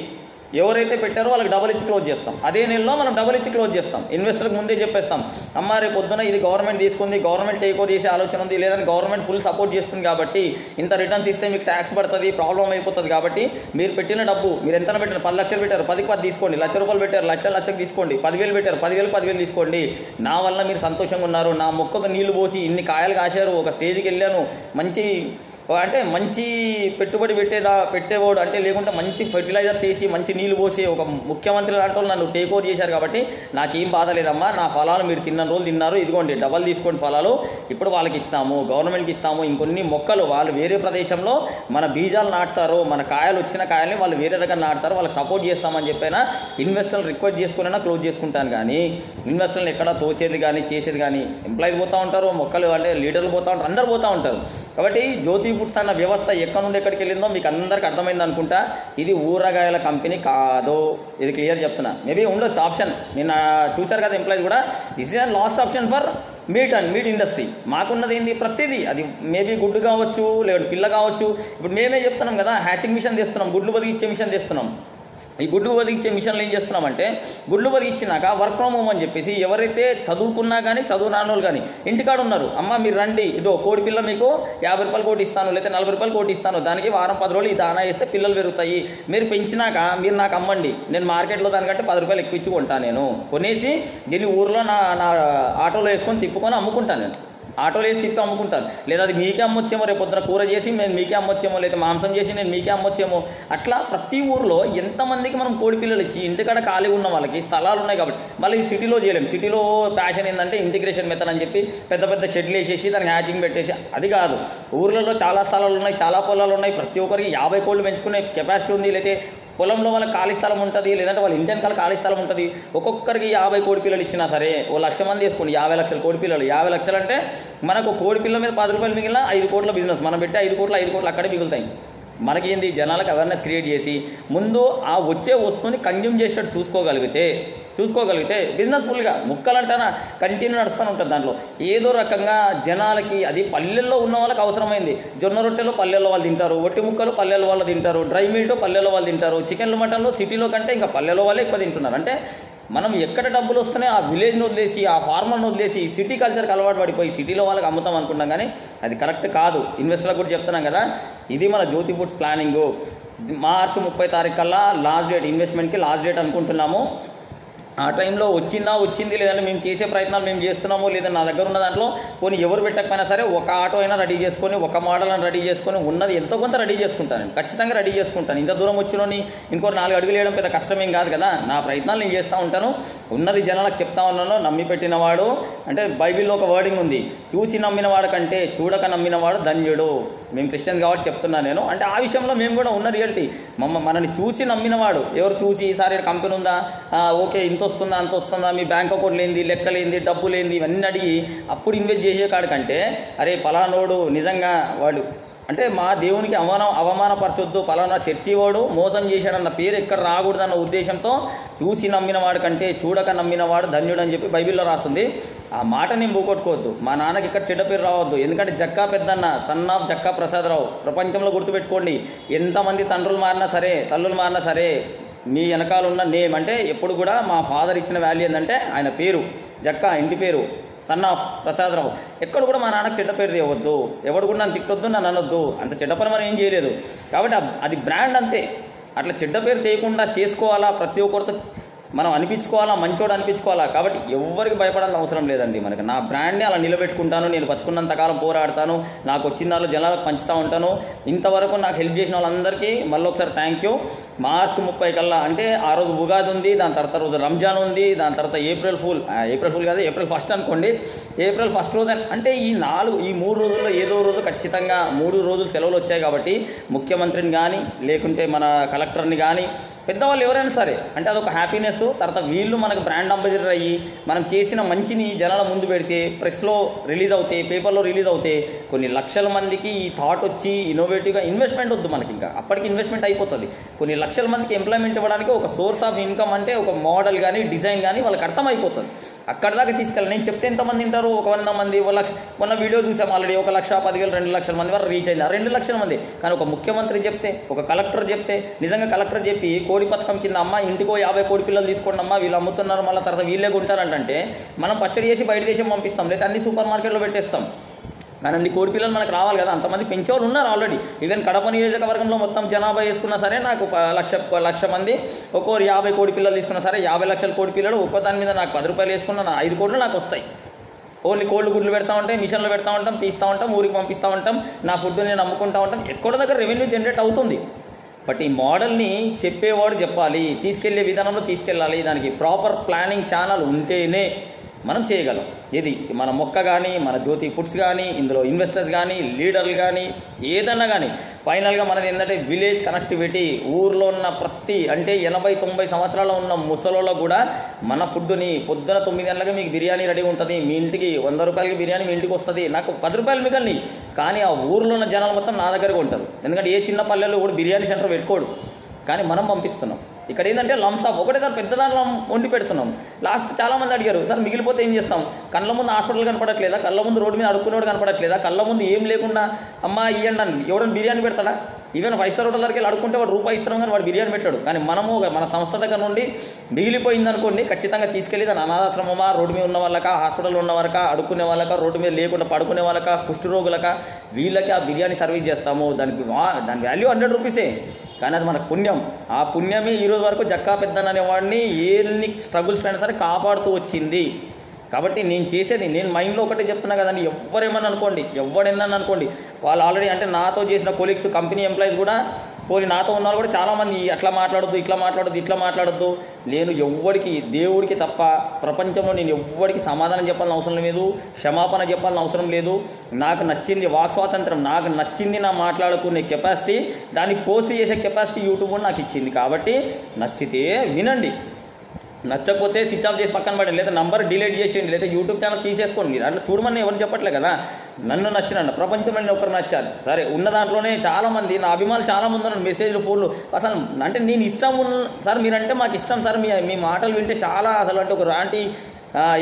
ఎవరైతే పెట్టారో వాళ్ళకి డబల్ ఇచ్చి క్లోజ్ చేస్తాం. అదే నెలలో మనం డబల్ ఇచ్చి క్లోజ్ చేస్తాం. ఇన్వెస్టర్లకు ముందే చెప్పేస్తాం, అమ్మ రేపు పొద్దున ఇది గవర్నమెంట్ తీసుకుంది, గవర్నమెంట్ టేక్ ఓవర్ చేసే ఆలోచన ఉంది, లేదంటే గవర్నమెంట్ ఫుల్ సపోర్ట్ చేస్తుంది, కాబట్టి ఇంత రిటర్న్స్ ఇస్తే మీకు ట్యాక్స్ పడుతుంది, ప్రాబ్లం అయిపోతుంది. కాబట్టి మీరు పెట్టిన డబ్బు, మీరు ఎంత పెట్టారు, 10 లక్షలు పెట్టారు, 10కి 10 తీసుకోండి, ₹1,00,000 పెట్టారు, లక్షకి తీసుకోండి, 10,000 పెట్టారు, 10,000 తీసుకోండి. నా వల్ల మీరు సంతోషంగా ఉన్నారు, నా మొక్కకు నీళ్లు పోసి ఇన్ని కాయలు కాశారు, ఒక స్టేజ్కి వెళ్ళాను, మంచి పెట్టుబడి పెట్టేవాడు అంటే, లేకుంటే మంచి ఫెర్టిలైజర్స్ వేసి మంచి నీళ్లు పోసి ఒక ముఖ్యమంత్రి లాంటి వాళ్ళు నన్ను టేక్ ఓవర్ చేశారు. కాబట్టి నాకేం బాధ లేదమ్మా, నా ఫలాలు మీరు తిన్న రోజులు తిన్నారు, ఇదిగోండి డబల్ తీసుకోండి ఫలాలు, ఇప్పుడు వాళ్ళకి ఇస్తాము, గవర్నమెంట్కి ఇస్తాము. ఇంకొన్ని మొక్కలు వాళ్ళు వేరే ప్రదేశంలో మన బీజాలు నాటుతారు, మన కాయలు వచ్చిన కాయల్ని వాళ్ళు వేరే దగ్గర నాటుతారు, వాళ్ళకి సపోర్ట్ చేస్తామని చెప్పైనా ఇన్వెస్టర్లు రిక్వెస్ట్ చేసుకున్నా క్లోజ్ చేసుకుంటాను. కానీ ఇన్వెస్టర్లు ఎక్కడ తోసేది కానీ చేసేది కానీ, ఎంప్లాయీస్ పోతూ ఉంటారు, మొక్కలు అంటే లీడర్లు పోతూ ఉంటారు, అందరు పోతూ ఉంటారు. కాబట్టి జ్యోతి ఫుడ్స్ అన్న వ్యవస్థ ఎక్కడి నుండి ఎక్కడికి వెళ్ళిందో మీకు అందరికీ అర్థమైంది అనుకుంటా. ఇది ఊరగాయల కంపెనీ కాదు, ఇది క్లియర్ చెప్తున్నా. మేబీ ఉండొచ్చు ఆప్షన్, నిన్న చూశారు కదా ఎంప్లాయీస్ కూడా, this is last option for meet industry. మాకున్నది ఏంది, ప్రతిదీ అది మేబీ గుడ్డు కావచ్చు, లేదా పిల్ల కావచ్చు. ఇప్పుడు మేమే చెప్తున్నాం కదా, హ్యాచింగ్ మిషన్ తెస్తున్నాం, గుడ్లు బతికిచ్చే మిషన్ తెస్తున్నాం. ఈ గుడ్లు బతికిచ్చే మిషన్లు ఏం చేస్తున్నామంటే, గుడ్లు బతికిచ్చినాక వర్క్ ఫ్రమ్ హోమ్ అని చెప్పేసి ఎవరైతే చదువుకున్నా కానీ చదువు నాన్నోళ్ళు కానీ ఇంటికాడ ఉన్నారు, అమ్మ మీరు రండి, ఇదో కోడి పిల్ల మీకు ₹50 కోటి ఇస్తాను, లేదా ₹40 కోటి ఇస్తాను, దానికి వారం 10 రోజులు ఈ దానా వేస్తే పిల్లలు పెరుగుతాయి, మీరు పెంచినాక మీరు నాకు అమ్మండి, నేను మార్కెట్లో దానికంటే ₹10 ఎక్కువ ఇచ్చి కొంటాను, నేను కొనేసి దీన్ని ఊర్లో నా ఆటోలో వేసుకొని తిప్పుకొని అమ్ముకుంటాను, నేను ఆటోలో వేసి తిప్పి అమ్ముకుంటాను. లేదా అది మీకే అమ్మొచ్చేమో, రేపు పొద్దున కూర చేసి నేను మీకే అమ్మొచ్చేమో, లేదా మాంసం చేసి నేను మీకే అమ్మొచ్చేమో. అట్లా ప్రతి ఊర్లో ఎంతమందికి మనం కోడి పిల్లలు ఇచ్చి ఇంటికాడ ఖాళీ ఉన్న వాళ్ళకి స్థలాలు ఉన్నాయి. కాబట్టి మళ్ళీ సిటీలో చేయలేము. సిటీలో ప్యాషన్ ఏంటంటే ఇంటిగ్రేషన్ మెథడ్ అని చెప్పి పెద్ద షెడ్లు వేసేసి దానికి హ్యాచింగ్ పెట్టేసి, అది కాదు. ఊర్లలో చాలా స్థలాలు ఉన్నాయి, చాలా పొలాలు ఉన్నాయి, ప్రతి ఒక్కరికి 50 కోళ్ళు పెంచుకునే కెపాసిటీ ఉంది. లేకపోతే పొలంలో వాళ్ళకి ఖాళీ స్థలం ఉంటుంది, లేదంటే వాళ్ళ ఇంటి వెనకాల ఖాళీ స్థలం ఉంటుంది. ఒక్కొక్కరికి 50 కోడి పిల్లలు ఇచ్చినా సరే, ఓ 1,00,000 మంది వేసుకోండి, 50 లక్షల కోడి పిల్లలు. 50 లక్షలు అంటే మనకు కోడి పిల్ల మీద ₹10 మిగిలిన 5 కోట్ల బిజినెస్. మనం పెట్టే 5 కోట్లు అక్కడే మిగులుతాయి. మనకి ఏంది, జనాలకు అవేర్నెస్ క్రియేట్ చేసి ముందు ఆ వచ్చే వస్తువుని కన్జ్యూమ్ చేసేటట్టు చూసుకోగలిగితే బిజినెస్ ఫుల్గా ముక్కలంటానా కంటిన్యూ నడుస్తూనే ఉంటుంది. దాంట్లో ఏదో రకంగా జనాలకి, అది పల్లెల్లో ఉన్న వాళ్ళకి అవసరమైంది. జొన్న రొట్టెలు పల్లెల్లో వాళ్ళు తింటారు, ఒట్టి ముక్కలు పల్లెల్లో వాళ్ళు తింటారు, డ్రై మీటు పల్లెల్లో వాళ్ళు తింటారు, చికెన్లు మటన్లు సిటీలో కంటే ఇంకా పల్లెల్లో వాళ్ళే ఎక్కువ తింటున్నారు. అంటే మనం ఎక్కడ డబ్బులు వస్తున్నాయి ఆ విలేజ్ని వదిలేసి, ఆ ఫార్మర్ని వదిలేసి సిటీ కల్చర్కి అలవాటు పడిపోయి సిటీలో వాళ్ళకి అమ్ముతాం అనుకుంటాం. కానీ అది కరెక్ట్ కాదు. ఇన్వెస్టర్లకు కూడా చెప్తున్నాం కదా, ఇది మన జ్యోతి ఫుడ్స్ ప్లానింగు. మార్చి 30 తారీఖు కల్లా లాస్ట్ డేట్, ఇన్వెస్ట్మెంట్కి లాస్ట్ డేట్ అనుకుంటున్నాము. ఆ టైంలో వచ్చింది లేదంటే మేము చేసే ప్రయత్నాలు మేము చేస్తున్నాము, లేదా నా దగ్గర ఉన్న దాంట్లో పోనీ ఎవరు పెట్టకపోయినా సరే ఒక ఆటో అయినా రెడీ చేసుకొని, ఒక మోడల్ అయినా రెడీ చేసుకొని, ఉన్నది ఎంతో కొంత రెడీ చేసుకుంటాను. ఖచ్చితంగా రెడీ చేసుకుంటాను. ఇంత దూరం వచ్చినోని ఇంకో 4 అడుగులు వేయడం పెద్ద కష్టమేం కాదు కదా. నా ప్రయత్నాలు నేను చేస్తూ ఉంటాను. ఉన్నది జనాలకు చెప్తా ఉన్నాను. నమ్మి పెట్టినవాడు అంటే బైబిల్లో ఒక వర్డింగ్ ఉంది, చూసి నమ్మినవాడు కంటే చూడక నమ్మినవాడు ధన్యుడు. మేము క్రిస్టియన్ కాబట్టి చెప్తున్నాను నేను. అంటే ఆ విషయంలో మేము కూడా ఉన్న రియాలిటీ. మనని చూసి నమ్మినవాడు, ఎవరు చూసి ఈసారి కంపెనీ ఉందా, ఓకే ఇంత వస్తుందా అంత వస్తుందా, మీ బ్యాంక్ అకౌంట్ లేనిది, లెక్కలేంది, డబ్బు లేనిది, ఇవన్నీ అడిగి అప్పుడు ఇన్వెస్ట్ చేసే కాడికంటే అరే పలానోడు నిజంగా వాడు అంటే మా దేవునికి అవమానపరచొద్దు, పలానా చర్చి వాడు మోసం చేశాడన్న పేరు ఎక్కడ రాకూడదన్న ఉద్దేశంతో చూసి నమ్మినవాడు కంటే చూడక నమ్మినవాడు ధన్యుడు అని చెప్పి బైబిల్లో రాస్తుంది. ఆ మాట నేను పోగొట్టుకోవద్దు. మా నాన్నకి ఇక్కడ చెడ్డ పేరు రావద్దు. ఎందుకంటే జక్కా పెద్దన్న, సన్ ఆఫ్ జక్కా ప్రసాదరావు. ప్రపంచంలో గుర్తుపెట్టుకోండి, ఎంతమంది తండ్రులు మారినా సరే, తల్లులు మారినా సరే, మీ వెనకాల ఉన్న నేమ్ అంటే ఎప్పుడు కూడా మా ఫాదర్ ఇచ్చిన వాల్యూ ఏంటంటే ఆయన పేరు జక్కా, ఇంటి పేరు సన్ ఆఫ్ ప్రసాదరావు. ఎక్కడ కూడా మా నాన్నకు చెడ్డ పేరు తీయవద్దు, ఎవడు కూడా నన్ను తిట్టొద్దు, నన్ను అనొద్దు. అంత చెడ్డ పని మనం ఏం చేయలేదు కాబట్టి అది బ్రాండ్ అంతే. అట్లా చెడ్డ పేరు తీయకుండా చేసుకోవాలా, ప్రతి ఒక్కరితో మనం అనిపించుకోవాలా, మంచోడు అనిపించుకోవాలా. కాబట్టి ఎవరికి భయపడాల్సిన అవసరం లేదండి. మనకి నా బ్రాండ్ని అలా నిలబెట్టుకుంటాను. నేను బతుకున్నంతకాలం పోరాడతాను, నాకు వచ్చిన దానిలో జనాలకు పంచుతూ ఉంటాను. ఇంతవరకు నాకు హెల్ప్ చేసిన వాళ్ళందరికీ మళ్ళీ ఒకసారి థ్యాంక్ యూ. మార్చి 30 కల్లా అంటే ఆ రోజు ఉగాది ఉంది, దాని తర్వాత రోజు రంజాన్ ఉంది, దాని తర్వాత ఏప్రిల్ ఫుల్ కాదు ఏప్రిల్ 1 అనుకోండి. ఏప్రిల్ 1 రోజు అంటే ఈ 3 రోజుల్లో ఏదో రోజు ఖచ్చితంగా 3 రోజులు సెలవులు వచ్చాయి కాబట్టి ముఖ్యమంత్రిని కానీ లేకుంటే మన కలెక్టర్ని కానీ పెద్దవాళ్ళు ఎవరైనా సరే అంటే అదొక హ్యాపీనెస్. తర్వాత వీళ్ళు మనకు బ్రాండ్ అంబాసిడర్ అయ్యి మనం చేసిన మంచిని జనాల ముందు పెడితే, ప్రెస్లో రిలీజ్ అవుతాయి, పేపర్లో రిలీజ్ అవుతాయి, కొన్ని లక్షల మందికి ఈ థాట్ వచ్చి ఇన్నోవేటివ్గా ఇన్వెస్ట్మెంట్ వద్దు మనకి, ఇంకా అప్పటికి ఇన్వెస్ట్మెంట్ అయిపోతుంది. కొన్ని లక్షల మందికి ఎంప్లాయ్మెంట్ ఇవ్వడానికి ఒక సోర్స్ ఆఫ్ ఇన్కమ్ అంటే ఒక మోడల్ కానీ డిజైన్ కానీ వాళ్ళకి అర్థమైపోతుంది. అక్కడ దాకా తీసుకెళ్ళి నేను చెప్తే ఎంతమంది వింటారు? ఒక 100 మంది, 1 లక్ష. మొన్న వీడియో చూసాం ఆల్రెడీ, 1,10,000, 2 లక్షల మంది వరకు రీచ్ అయింది. 2 లక్షల మంది. కానీ ఒక ముఖ్యమంత్రి చెప్తే, ఒక కలెక్టర్ చెప్తే, నిజంగా కలెక్టర్ చెప్పి కోడి పథకం కింద అమ్మ ఇంటికో 50 కోడి పిల్లలు తీసుకోండి అమ్మ, వీళ్ళు అమ్ముతున్నారు, మళ్ళీ తర్వాత వీళ్ళే కొంటారంటే మనం పచ్చడి చేసి బయట దేశం పంపిస్తాం, లేదా అన్ని సూపర్ మార్కెట్లో పెట్టేస్తాం. కానీ అన్ని కోడి పిల్లలు మనకు రావాలి కదా. అంతమంది పెంచేవాళ్ళు ఉన్నారు ఆల్రెడీ. ఈవెన్ కడప నియోజకవర్గంలో మొత్తం జనాభా వేసుకున్నా సరే నాకు 1,00,000 మంది, ఒక్కోరు 50 కోడి పిల్లలు తీసుకున్నా సరే 50 లక్షల కోడి పిల్లలు, ఒక్కో దాని మీద నాకు 10 రూపాయలు వేసుకున్నా 5 కోట్లు నాకు వస్తాయి. ఓన్లీ కోళ్ళు గుడ్లు పెడతా ఉంటాయి, మిషన్లు పెడతా ఉంటాం, తీస్తూ ఉంటాం, ఊరికి పంపిస్తూ ఉంటాం, నా ఫుడ్ నేను అమ్ముకుంటూ ఉంటాం. ఎక్కడో దగ్గర రెవెన్యూ జనరేట్ అవుతుంది. బట్ ఈ మోడల్ని చెప్పేవాడు చెప్పాలి, తీసుకెళ్లే విధానంలో తీసుకెళ్ళాలి. దానికి ప్రాపర్ ప్లానింగ్ ఛానల్ ఉంటేనే మనం చేయగలం. ఇది మన మొక్క కానీ, మన జ్యోతి ఫుడ్స్ కానీ, ఇందులో ఇన్వెస్టర్స్ కానీ, లీడర్లు కానీ, ఏదన్నా కానీ ఫైనల్గా మనది ఏంటంటే విలేజ్ కనెక్టివిటీ. ఊర్లో ఉన్న ప్రతి అంటే 80-90 సంవత్సరాలు ఉన్న ముసలోళ్ళకు కూడా మన ఫుడ్ని పొద్దున 9 గంటలకి మీకు బిర్యానీ రెడీ ఉంటుంది. మీ ఇంటికి 100 రూపాయలకి బిర్యానీ మీ ఇంటికి వస్తుంది. నాకు 10 రూపాయలు మిగల్ని. కానీ ఆ ఊర్లో ఉన్న జనాలు మొత్తం నా దగ్గరకు ఉంటారు. ఎందుకంటే ఏ చిన్న పల్లెల్లో కూడా బిర్యానీ సెంటర్ పెట్టుకోడు, కానీ మనం పంపిస్తున్నాం. ఇక్కడ ఏంటంటే లంప్స్ ఆఫ్ ఒకటేసారి పెద్ద దాంట్లో వండి పెడుతున్నాం. లాస్ట్ చాలామంది అడిగారు, సార్ మిగిలిపోతే ఏం చేస్తాం? కళ్ళ ముందు హాస్పిటల్ కనపడట్లేదా? కళ్ళ ముందు రోడ్డు మీద అడుక్కునేవాడు కనపడట్లేదా? కళ్ళ ముందు ఏం లేకుండా అమ్మ ఇవ్వండి అని ఎవడన్నా బిర్యానీ పెడతాడా? ఈవెన్ 5 స్టార్ హోటల్ దగ్గరికి వెళ్ళి అడుక్కుంటే వాడు రూపాయి ఇస్తున్నాం కానీ వాడు బిర్యానీ పెట్టాడు. కానీ మనము మన సంస్థ దగ్గర నుండి మిగిలిపోయింది అనుకోండి, ఖచ్చితంగా తీసుకెళ్ళి దాని అనాథాశ్రమమా, రోడ్డు మీద ఉన్న వాళ్ళకా, హాస్పిటల్లో ఉన్న వాళ్ళకా, అడుక్కునే వాళ్ళకా, రోడ్డు మీద లేకుండా పడుకునే వాళ్ళకా, కుష్ఠరోగులకా, వీళ్ళకి ఆ బిర్యానీ సర్వీస్ చేస్తాము. దాని వాల్యూ 100 రూపీసే. కానీ అది మనకు పుణ్యం. ఆ పుణ్యమే ఈరోజు వరకు జక్కా పెద్దన్న అనేవాడిని ఎన్ని స్ట్రగుల్స్ అయినా సరే కాపాడుతూ వచ్చింది. కాబట్టి నేను చేసేది, నేను మైండ్లో ఒకటే చెప్తున్నా కదండి, ఎవరేమని అనుకోండి, ఎవడైనా అనుకోండి, వాళ్ళు ఆల్రెడీ అంటే నాతో చేసిన కొలీగ్స్, కంపెనీ ఎంప్లాయీస్ కూడా పోయి నాతో ఉన్నారు కూడా చాలామంది అట్లా మాట్లాడొద్దు, ఇట్లా మాట్లాడొద్దు, ఇట్లా మాట్లాడొద్దు. నేను ఎవ్వడికి, దేవుడికి తప్ప ప్రపంచంలో నేను ఎవ్వడికి సమాధానం చెప్పాలని అవసరం లేదు, క్షమాపణ చెప్పాలని అవసరం లేదు. నాకు నచ్చింది వాక్ స్వాతంత్రం, నాకు నచ్చింది నా మాట్లాడుకునే కెపాసిటీ, దాన్ని పోస్ట్ చేసే కెపాసిటీ యూట్యూబ్ నాకు ఇచ్చింది. కాబట్టి నచ్చితే వినండి, నచ్చకపోతే స్విచ్ ఆఫ్ చేసి పక్కన పడండి, లేదా నంబర్ డిలీట్ చేసేయండి, లేదా యూట్యూబ్ ఛానల్ తీసేసుకోండి. అట్లా చూడమని ఎవరు చెప్పట్లే కదా. నన్ను నచ్చినండి, ప్రపంచంలో నేను ఒకరు నచ్చాలి. సరే ఉన్న దాంట్లోనే చాలామంది నా అభిమానులు చాలామంది ఉన్నారు, మెసేజ్లు ఫోన్లు. అసలు అంటే నేను ఇష్టం సార్, మీరంటే మాకు ఇష్టం సార్, మీ మాటలు వింటే చాలా అసలు అంటే ఒక రాంటి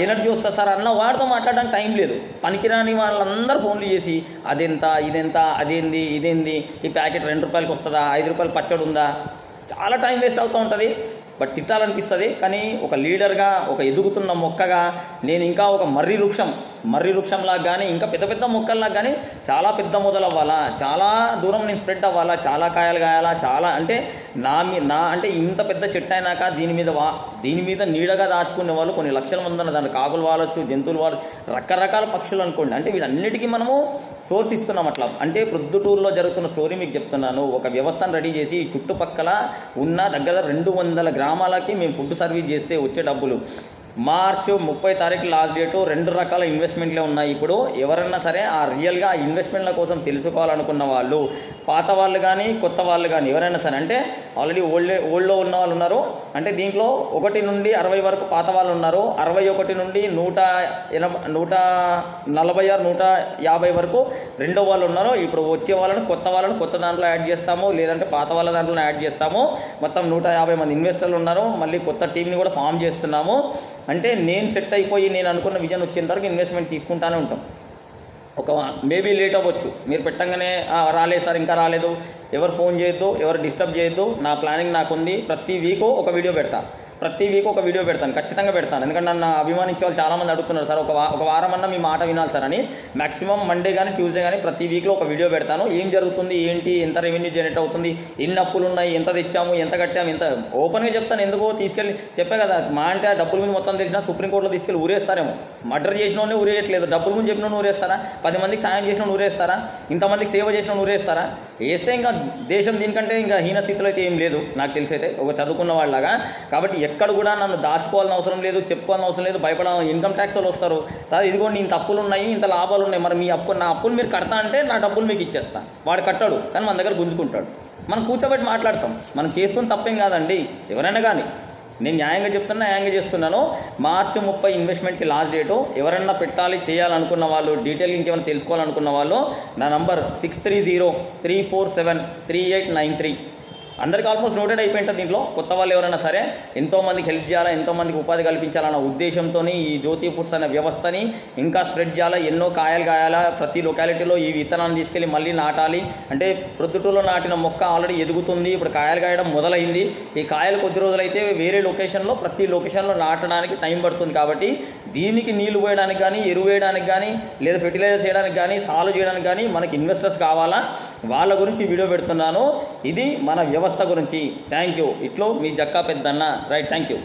ఎనర్జీ వస్తుంది సార్ అన్న వాడితో మాట్లాడడానికి టైం లేదు. పనికిరాని వాళ్ళందరూ ఫోన్లు చేసి అదెంత, ఇదెంత, అదేంది, ఇదేంది, ఈ ప్యాకెట్ 2 రూపాయలకి వస్తుందా, 5 రూపాయలు పచ్చడి ఉందా, చాలా టైం వేస్ట్ అవుతూ ఉంటుంది. బట్ తిట్టాలనిపిస్తుంది. కానీ ఒక లీడర్గా, ఒక ఎదుగుతున్న మొక్కగా నేను ఇంకా ఒక మర్రి వృక్షంలాగా కానీ ఇంకా పెద్ద పెద్ద మొక్కల్లాగా కానీ చాలా పెద్ద మొదలవ్వాలా, చాలా దూరం నేను స్ప్రెడ్ అవ్వాలా, చాలా కాయలు కాయాలా, చాలా అంటే అంటే ఇంత పెద్ద చెట్టు అయినాక దీని మీద నీడగా దాచుకునే వాళ్ళు కొన్ని లక్షల మంది ఉన్నారు. దాంట్లో కాకులు వాడచ్చు, జంతువులు వాడచ్చు, రకరకాల పక్షులు అనుకోండి. అంటే వీటన్నిటికీ మనము సోర్స్ ఇస్తున్నాం. అట్లా అంటే ప్రొద్దుటూరులో జరుగుతున్న స్టోరీ మీకు చెప్తున్నాను. ఒక వ్యవస్థను రెడీ చేసి చుట్టుపక్కల ఉన్న దగ్గర 200 గ్రామాలకి మేము ఫుడ్ సర్వీస్ చేస్తే వచ్చే డబ్బులు మార్చి 30 తారీఖు లాస్ట్ డేటు. 2 రకాల ఇన్వెస్ట్మెంట్లే ఉన్నాయి. ఇప్పుడు ఎవరన్నా సరే ఆ రియల్గా ఆ ఇన్వెస్ట్మెంట్ల కోసం తెలుసుకోవాలనుకున్న వాళ్ళు, పాత వాళ్ళు కానీ కొత్త వాళ్ళు కానీ ఎవరైనా సరే, అంటే ఆల్రెడీ ఓల్డ్లో ఉన్న వాళ్ళు ఉన్నారు. అంటే దీంట్లో 1 నుండి 60 వరకు పాత వాళ్ళు ఉన్నారు. 61 నుండి 146, 150 వరకు రెండో వాళ్ళు ఉన్నారు. ఇప్పుడు వచ్చే వాళ్ళని కొత్త దాంట్లో యాడ్ చేస్తాము, లేదంటే పాత వాళ్ళ దాంట్లో యాడ్ చేస్తాము. మొత్తం 150 మంది ఇన్వెస్టర్లు ఉన్నారు. మళ్ళీ కొత్త టీంని కూడా ఫామ్ చేస్తున్నాము. అంటే నేను సెట్ అయిపోయి నేను అనుకున్న విజన్ వచ్చేంత వరకు ఇన్వెస్ట్మెంట్ తీసుకుంటానే ఉంటాం. మేబీ లేట్ అవ్వచ్చు. మీరు పెట్టంగానే రాలేదు సార్, ఇంకా రాలేదు, ఎవరు ఫోన్ చేయొద్దు, ఎవరు డిస్టర్బ్ చేయొద్దు. నా ప్లానింగ్ నాకుంది. ప్రతి వీక్ ఒక వీడియో పెడతాను, ఖచ్చితంగా పెడతాను. ఎందుకంటే నన్ను అభిమానించే వాళ్ళు చాలామంది అడుగుతున్నారు, సార్ ఒక వారం అన్నా మీ మాట వినాలి సార్ అని. మ్యాక్సిమం మండే కానీ ట్యూస్డే కానీ ప్రతి వీక్లో ఒక వీడియో పెడతాను. ఏం జరుగుతుంది, ఏంటి, ఎంత రెవెన్యూ జనరేట్ అవుతుంది, ఎన్ని అప్పులు ఉన్నాయి, ఎంత తెచ్చాము, ఎంత కట్టాము, ఎంత ఓపెన్గా చెప్తాను. ఎందుకో తీసుకెళ్ళి చెప్పే కదా, మా అంటే ఆ డబ్బుల మీద మొత్తం తెలిసినా సుప్రీంకోర్టులో తీసుకెళ్ళి ఊరేస్తారేమో. మర్డర్ చేసిన ఊరేయట్లేదు, డబ్బుల గురించి చెప్పిన ఊరేస్తారా? 10 మందికి సాయం చేసిన ఊరేస్తారా? ఇంతమందికి సేవ చేసిన ఊరేస్తారా? వేస్తే ఇంకా దేశం దీనికంటే ఇంకా హీన స్థితిలో అయితే ఏం లేదు నాకు తెలిసి అయితే, ఒక చదువుకున్న వాళ్ళలాగా. కాబట్టి ఎక్కడ కూడా నన్ను దాచుకోవాలని అవసరం లేదు, చెప్పుకోవాలని అవసరం లేదు. ఇన్కమ్ ట్యాక్స్ వాళ్ళు వస్తారు, సార్ ఇదిగోండి ఇంత అప్పులు ఉన్నాయి, ఇంత లాభాలు ఉన్నాయి, మరి నా అప్పులు మీరు కడతా అంటే నా డబ్బులు మీకు ఇచ్చేస్తా. వాడు కట్టాడు కానీ మన దగ్గర గుంజుకుంటాడు. మనం కూర్చోబెట్టి మాట్లాడతాం. మనం చేస్తున్న తప్పేం కాదండి. ఎవరైనా కానీ నేను న్యాయంగా చెప్తున్నా, న్యాయంగా చేస్తున్నాను. మార్చి 30 ఇన్వెస్ట్మెంట్కి లాస్ట్ డేటు. ఎవరైనా పెట్టాలి, చేయాలనుకున్న వాళ్ళు, డీటెయిల్ ఇంకేమైనా తెలుసుకోవాలనుకున్న వాళ్ళు నా నంబర్ 6303473893. అందరికీ ఆల్మోస్ట్ నోటెడ్ అయిపోయింటుంది. దీంట్లో కొత్త వాళ్ళు ఎవరైనా సరే ఎంతోమందికి హెల్ప్ చేయాలా, ఎంతోమందికి ఉపాధి కల్పించాలన్న ఉద్దేశంతో ఈ జ్యోతి ఫుడ్స్ అనే వ్యవస్థని ఇంకా స్ప్రెడ్ చేయాలా. ఎన్నో కాయలు కాయాలా. ప్రతి లొకాలిటీలో ఈ విత్తనాన్ని తీసుకెళ్ళి మళ్ళీ నాటాలి. అంటే ప్రొద్దుటూరులో నాటిన మొక్క ఆల్రెడీ ఎదుగుతుంది, ఇప్పుడు కాయలు కాయడం మొదలైంది. ఈ కాయలు కొద్ది రోజులైతే వేరే లొకేషన్లో, ప్రతి లొకేషన్లో నాటడానికి టైం పడుతుంది. కాబట్టి దీనికి నీళ్లు పోయడానికి కానీ, ఎరువు వేయడానికి కానీ, లేదా ఫెర్టిలైజర్ చేయడానికి కానీ, సాల్వ్ చేయడానికి కానీ మనకి ఇన్వెస్టర్స్ కావాలా. వాళ్ళ గురించి వీడియో పెడుతున్నాను. ఇది మన వ్యవస్థ గురించి. Thank you. ఇట్లో మీ జక్కా పెద్దన్న. Right, thank you.